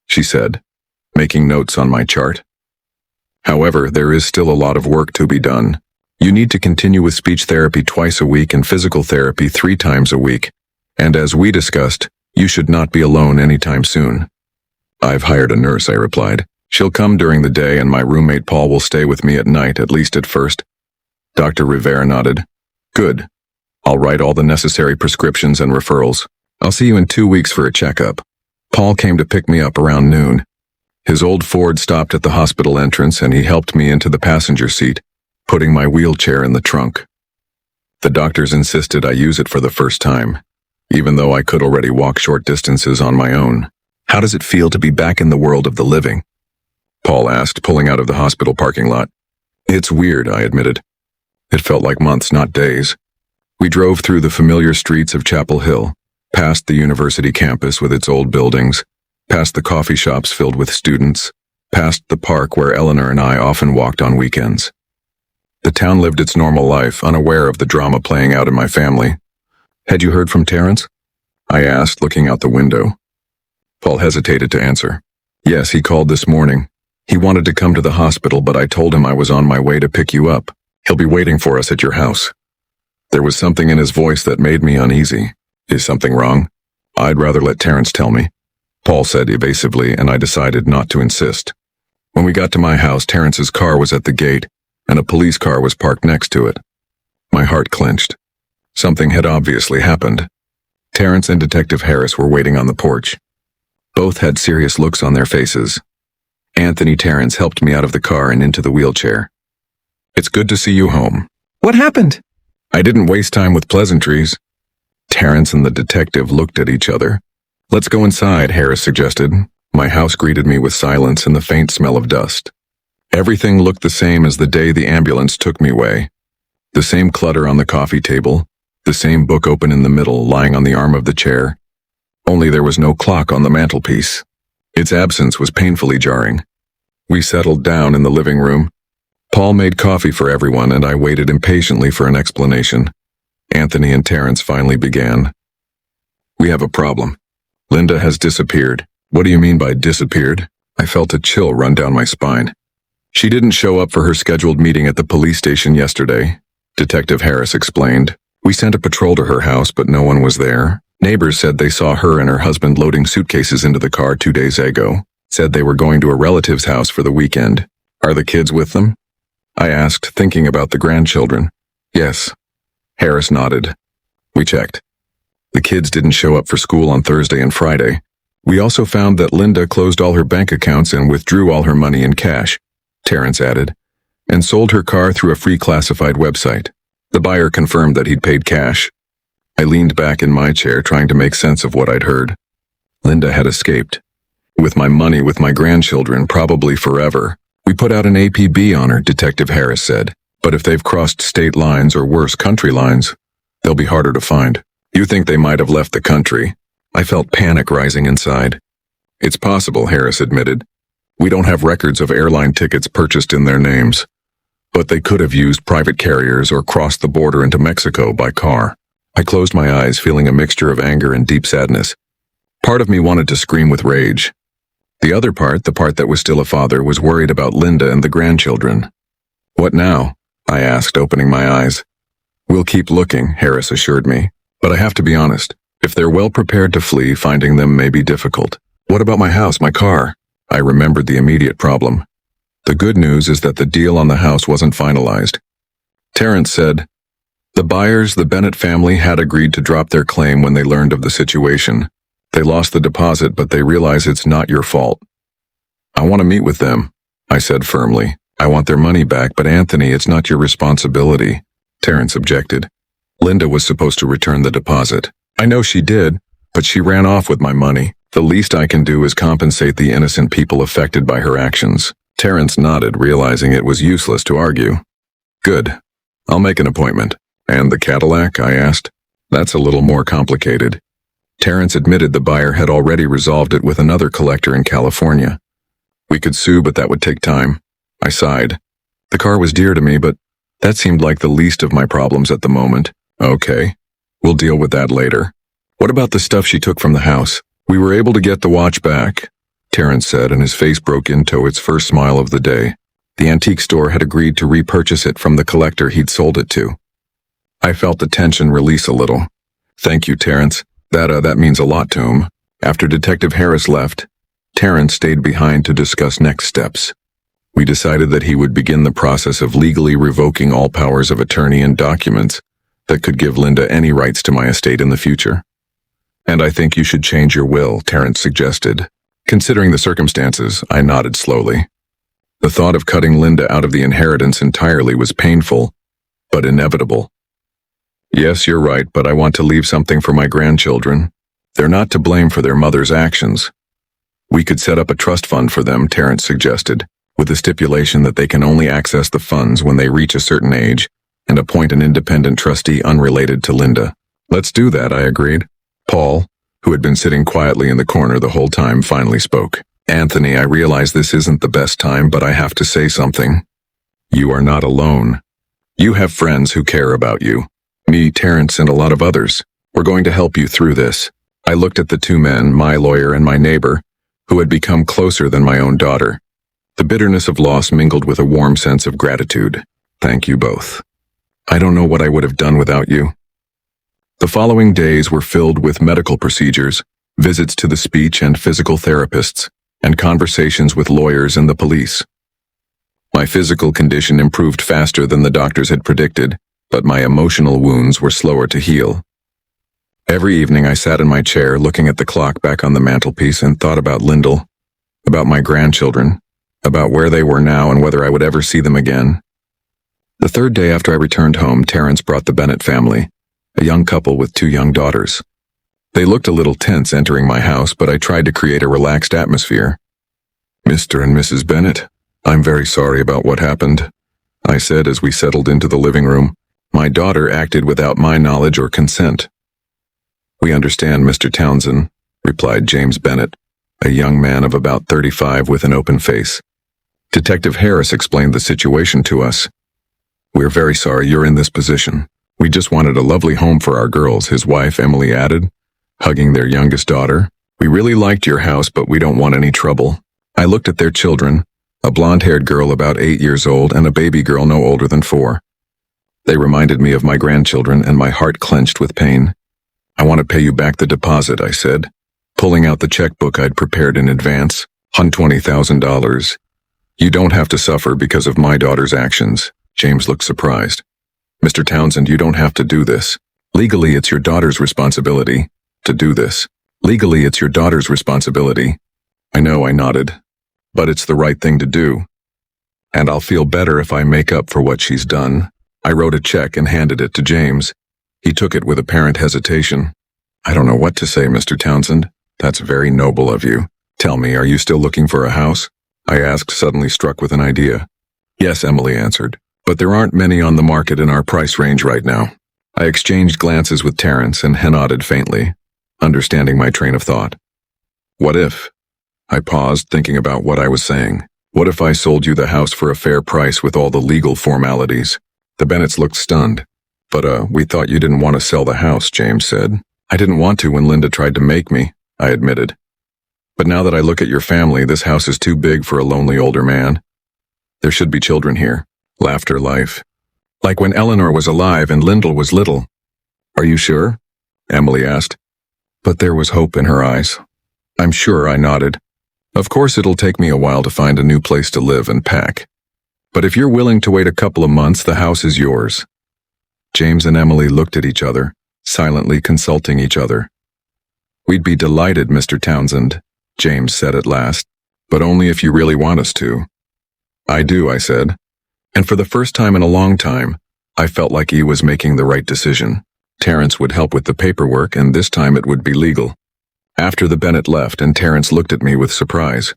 she said, making notes on my chart. "However, there is still a lot of work to be done. You need to continue with speech therapy twice a week and physical therapy 3 times a week, and as we discussed, you should not be alone anytime soon." "I've hired a nurse," I replied. "She'll come during the day and my roommate Paul will stay with me at night, at least at first." Dr. Rivera nodded. "Good. I'll write all the necessary prescriptions and referrals. I'll see you in 2 weeks for a checkup." Paul came to pick me up around noon. His old Ford stopped at the hospital entrance and he helped me into the passenger seat, putting my wheelchair in the trunk. The doctors insisted I use it for the first time, even though I could already walk short distances on my own. "How does it feel to be back in the world of the living?" Paul asked, pulling out of the hospital parking lot. "It's weird," I admitted. It felt like months, not days. We drove through the familiar streets of Chapel Hill, past the university campus with its old buildings, past the coffee shops filled with students, past the park where Eleanor and I often walked on weekends. The town lived its normal life, unaware of the drama playing out in my family. "Had you heard from Terrence?" I asked, looking out the window. Paul hesitated to answer. "Yes, he called this morning. He wanted to come to the hospital, but I told him I was on my way to pick you up. He'll be waiting for us at your house." There was something in his voice that made me uneasy. "Is something wrong?" "I'd rather let Terrence tell me," Paul said evasively, and I decided not to insist. When we got to my house, Terrence's car was at the gate, and a police car was parked next to it. My heart clenched. Something had obviously happened. Terrence and Detective Harris were waiting on the porch. Both had serious looks on their faces. Anthony Terrence helped me out of the car and into the wheelchair. "It's good to see you home." "What happened?" "I didn't waste time with pleasantries." Terrence and the detective looked at each other. "Let's go inside," Harris suggested. My house greeted me with silence and the faint smell of dust. Everything looked the same as the day the ambulance took me away. The same clutter on the coffee table, the same book open in the middle, lying on the arm of the chair. Only there was no clock on the mantelpiece. Its absence was painfully jarring. We settled down in the living room. Paul made coffee for everyone, and I waited impatiently for an explanation. Anthony and Terrence finally began. "We have a problem. Linda has disappeared." "What do you mean by disappeared?" I felt a chill run down my spine. "She didn't show up for her scheduled meeting at the police station yesterday," Detective Harris explained. "We sent a patrol to her house, but no one was there. Neighbors said they saw her and her husband loading suitcases into the car 2 days ago. Said they were going to a relative's house for the weekend. Are the kids with them?" I asked, thinking about the grandchildren. "Yes." Harris nodded. We checked. The kids didn't show up for school on Thursday and Friday. We also found that Linda closed all her bank accounts and withdrew all her money in cash, Terrence added, and sold her car through a free classified website. The buyer confirmed that he'd paid cash. I leaned back in my chair, trying to make sense of what I'd heard. Linda had escaped. With my money, with my grandchildren, probably forever. "We put out an APB on her," Detective Harris said. "But if they've crossed state lines, or worse, country lines, they'll be harder to find." "You think they might have left the country?" I felt panic rising inside. "It's possible," Harris admitted. "We don't have records of airline tickets purchased in their names. But they could have used private carriers or crossed the border into Mexico by car." I closed my eyes, feeling a mixture of anger and deep sadness. Part of me wanted to scream with rage. The other part, the part that was still a father, was worried about Linda and the grandchildren. What now? I asked, opening my eyes. We'll keep looking, Harris assured me. But I have to be honest. If they're well prepared to flee, finding them may be difficult. What about my house, my car? I remembered the immediate problem. The good news is that the deal on the house wasn't finalized. Terrence said, the buyers, the Bennett family, had agreed to drop their claim when they learned of the situation. They lost the deposit, but they realize it's not your fault. I want to meet with them, I said firmly. I want their money back, but Anthony, it's not your responsibility. Terrence objected. Linda was supposed to return the deposit. I know she did, but she ran off with my money. The least I can do is compensate the innocent people affected by her actions. Terrence nodded, realizing it was useless to argue. Good. I'll make an appointment. And the Cadillac? I asked. That's a little more complicated. Terrence admitted the buyer had already resolved it with another collector in California. We could sue, but that would take time. I sighed. The car was dear to me, but that seemed like the least of my problems at the moment. Okay. We'll deal with that later. What about the stuff she took from the house? We were able to get the watch back, Terrence said, and his face broke into its first smile of the day. The antique store had agreed to repurchase it from the collector he'd sold it to. I felt the tension release a little. Thank you, Terrence. That means a lot to him. After Detective Harris left, Terrence stayed behind to discuss next steps. We decided that he would begin the process of legally revoking all powers of attorney and documents that could give Linda any rights to my estate in the future. And I think you should change your will, Terrence suggested. Considering the circumstances, I nodded slowly. The thought of cutting Linda out of the inheritance entirely was painful, but inevitable. Yes, you're right, but I want to leave something for my grandchildren. They're not to blame for their mother's actions. We could set up a trust fund for them, Terrence suggested, with the stipulation that they can only access the funds when they reach a certain age, and appoint an independent trustee unrelated to Linda. Let's do that, I agreed. Paul, who had been sitting quietly in the corner the whole time, finally spoke. Anthony, I realize this isn't the best time, but I have to say something. You are not alone. You have friends who care about you. Me, Terrence, and a lot of others. We're going to help you through this. I looked at the two men, my lawyer and my neighbor, who had become closer than my own daughter. The bitterness of loss mingled with a warm sense of gratitude. Thank you both. I don't know what I would have done without you. The following days were filled with medical procedures, visits to the speech and physical therapists, and conversations with lawyers and the police. My physical condition improved faster than the doctors had predicted, but my emotional wounds were slower to heal. Every evening I sat in my chair looking at the clock back on the mantelpiece and thought about Lyndall, about my grandchildren, about where they were now and whether I would ever see them again. The third day after I returned home, Terrence brought the Bennett family, a young couple with two young daughters. They looked a little tense entering my house, but I tried to create a relaxed atmosphere. Mr. and Mrs. Bennett, I'm very sorry about what happened, I said as we settled into the living room. My daughter acted without my knowledge or consent. We understand, Mr. Townsend, replied James Bennett, a young man of about 35 with an open face. Detective Harris explained the situation to us. We're very sorry you're in this position. We just wanted a lovely home for our girls, his wife Emily added, hugging their youngest daughter. We really liked your house, but we don't want any trouble. I looked at their children, a blonde-haired girl about 8 years old and a baby girl no older than 4. They reminded me of my grandchildren, and my heart clenched with pain. I want to pay you back the deposit, I said, pulling out the checkbook I'd prepared in advance. $120,000. You don't have to suffer because of my daughter's actions. James looked surprised. Mr. Townsend, you don't have to do this. Legally, it's your daughter's responsibility to do this. Legally, it's your daughter's responsibility. I know, I nodded. But it's the right thing to do. And I'll feel better if I make up for what she's done. I wrote a check and handed it to James. He took it with apparent hesitation. I don't know what to say, Mr. Townsend. That's very noble of you. Tell me, are you still looking for a house? I asked, suddenly struck with an idea. Yes, Emily answered. But there aren't many on the market in our price range right now. I exchanged glances with Terrence and he nodded faintly, understanding my train of thought. What if? I paused, thinking about what I was saying. What if I sold you the house for a fair price with all the legal formalities? The Bennetts looked stunned. But we thought you didn't want to sell the house, James said. I didn't want to when Linda tried to make me, I admitted. But now that I look at your family, this house is too big for a lonely older man. There should be children here. Laughter, life. Like when Eleanor was alive and Lyndall was little. Are you sure? Emily asked. But there was hope in her eyes. I'm sure, I nodded. Of course it'll take me a while to find a new place to live and pack. But if you're willing to wait a couple of months, the house is yours. James and Emily looked at each other, silently consulting each other. We'd be delighted, Mr. Townsend, James said at last, but only if you really want us to. I do, I said. And for the first time in a long time, I felt like he was making the right decision. Terence would help with the paperwork, and this time it would be legal. After the Bennett left and Terence looked at me with surprise.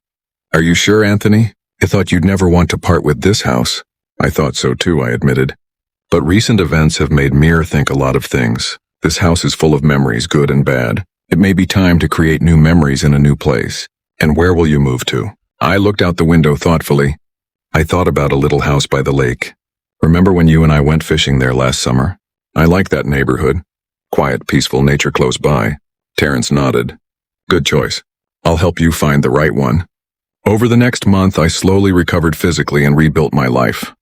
Are you sure, Anthony? I thought you'd never want to part with this house. I thought so too, I admitted. But recent events have made me think a lot of things. This house is full of memories, good and bad. It may be time to create new memories in a new place. And where will you move to? I looked out the window thoughtfully. I thought about a little house by the lake. Remember when you and I went fishing there last summer? I like that neighborhood. Quiet, peaceful nature close by. Terence nodded. Good choice. I'll help you find the right one. Over the next month, I slowly recovered physically and rebuilt my life.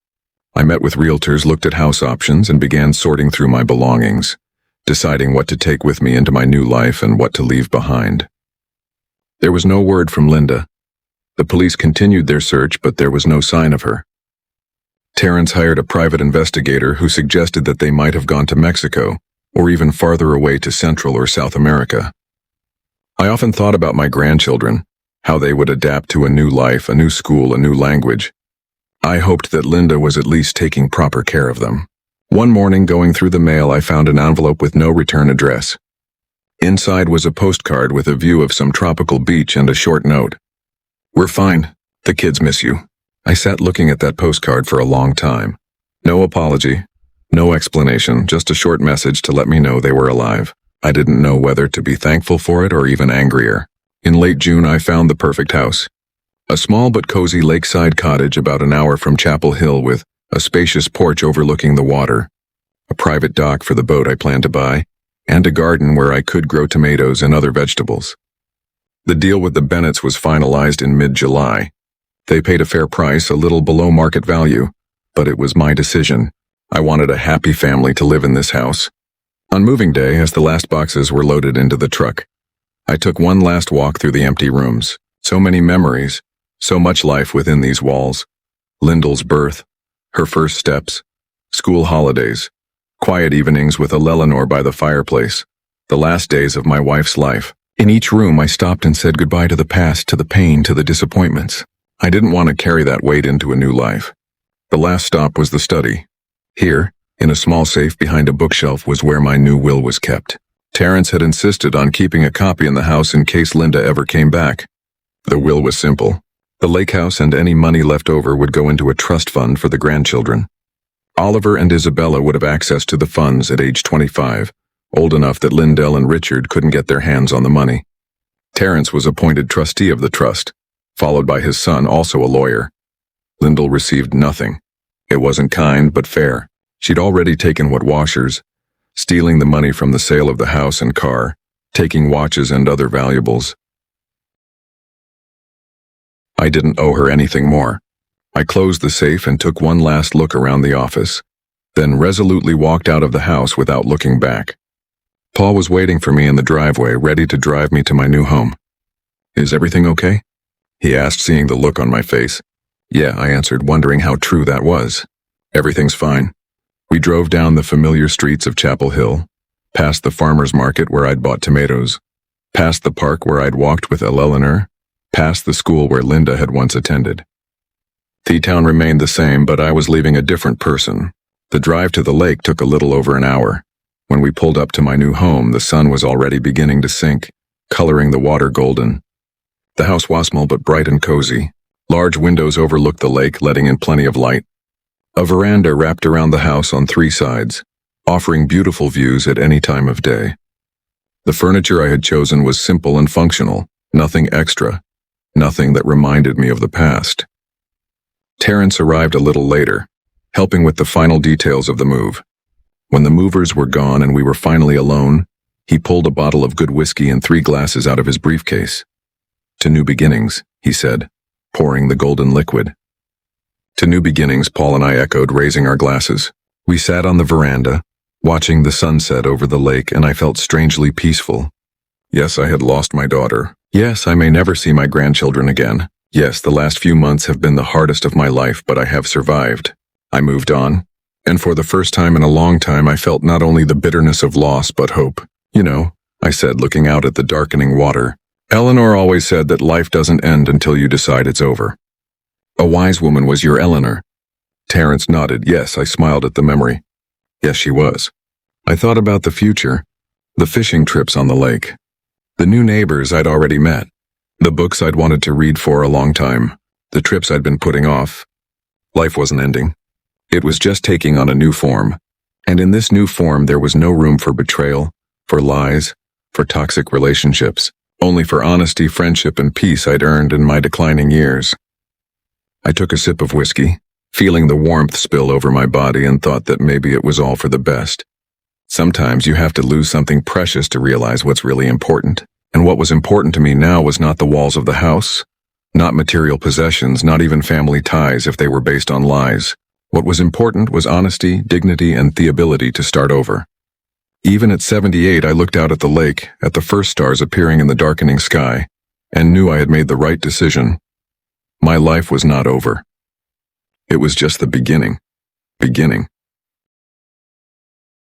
I met with realtors, looked at house options, and began sorting through my belongings, deciding what to take with me into my new life and what to leave behind. There was no word from Linda. The police continued their search, but there was no sign of her. Terence hired a private investigator who suggested that they might have gone to Mexico, or even farther away to Central or South America. I often thought about my grandchildren, how they would adapt to a new life, a new school, a new language. I hoped that Linda was at least taking proper care of them. One morning, going through the mail, I found an envelope with no return address. Inside was a postcard with a view of some tropical beach and a short note. We're fine. The kids miss you. I sat looking at that postcard for a long time. No apology, no explanation, just a short message to let me know they were alive. I didn't know whether to be thankful for it or even angrier. In late June, I found the perfect house. A small but cozy lakeside cottage about an hour from Chapel Hill with a spacious porch overlooking the water, a private dock for the boat I planned to buy, and a garden where I could grow tomatoes and other vegetables. The deal with the Bennetts was finalized in mid-July. They paid a fair price, a little below market value, but it was my decision. I wanted a happy family to live in this house. On moving day, as the last boxes were loaded into the truck, I took one last walk through the empty rooms. So many memories, so much life within these walls. Lyndall's birth, her first steps, school holidays, quiet evenings with Eleanor by the fireplace, the last days of my wife's life. In each room, I stopped and said goodbye to the past, to the pain, to the disappointments. I didn't want to carry that weight into a new life. The last stop was the study. Here, in a small safe behind a bookshelf, was where my new will was kept. Terence had insisted on keeping a copy in the house in case Linda ever came back. The will was simple. The lake house and any money left over would go into a trust fund for the grandchildren. Oliver and Isabella would have access to the funds at age 25, old enough that Lindell and Richard couldn't get their hands on the money. Terence was appointed trustee of the trust, followed by his son, also a lawyer. Lyndall received nothing. It wasn't kind, but fair. She'd already taken what washers, stealing the money from the sale of the house and car, taking watches and other valuables. I didn't owe her anything more. I closed the safe and took one last look around the office, then resolutely walked out of the house without looking back. Paul was waiting for me in the driveway, ready to drive me to my new home. Is everything okay? He asked, seeing the look on my face. Yeah, I answered, wondering how true that was. Everything's fine. We drove down the familiar streets of Chapel Hill, past the farmer's market where I'd bought tomatoes, past the park where I'd walked with Eleanor, past the school where Linda had once attended. T-Town remained the same, but I was leaving a different person. The drive to the lake took a little over an hour. When we pulled up to my new home, the sun was already beginning to sink, coloring the water golden. The house was small but bright and cozy. Large windows overlooked the lake, letting in plenty of light. A veranda wrapped around the house on 3 sides, offering beautiful views at any time of day. The furniture I had chosen was simple and functional, nothing extra, nothing that reminded me of the past. Terence arrived a little later, helping with the final details of the move. When the movers were gone and we were finally alone, he pulled a bottle of good whiskey and 3 glasses out of his briefcase. To new beginnings, he said, pouring the golden liquid. To new beginnings, Paul and I echoed, raising our glasses. We sat on the veranda, watching the sunset over the lake, and I felt strangely peaceful. Yes, I had lost my daughter. Yes, I may never see my grandchildren again. Yes, the last few months have been the hardest of my life, but I have survived. I moved on, and for the first time in a long time I felt not only the bitterness of loss, but hope. You know, I said, looking out at the darkening water. Eleanor always said that life doesn't end until you decide it's over. A wise woman was your Eleanor. Terence nodded. Yes, I smiled at the memory. Yes, she was. I thought about the future, the fishing trips on the lake, the new neighbors I'd already met, the books I'd wanted to read for a long time, the trips I'd been putting off. Life wasn't ending. It was just taking on a new form. And in this new form there was no room for betrayal, for lies, for toxic relationships, only for honesty, friendship, and peace I'd earned in my declining years. I took a sip of whiskey, feeling the warmth spill over my body, and thought that maybe it was all for the best. Sometimes you have to lose something precious to realize what's really important. And what was important to me now was not the walls of the house, not material possessions, not even family ties if they were based on lies. What was important was honesty, dignity, and the ability to start over. Even at 78, I looked out at the lake, at the first stars appearing in the darkening sky, and knew I had made the right decision. My life was not over. It was just the beginning.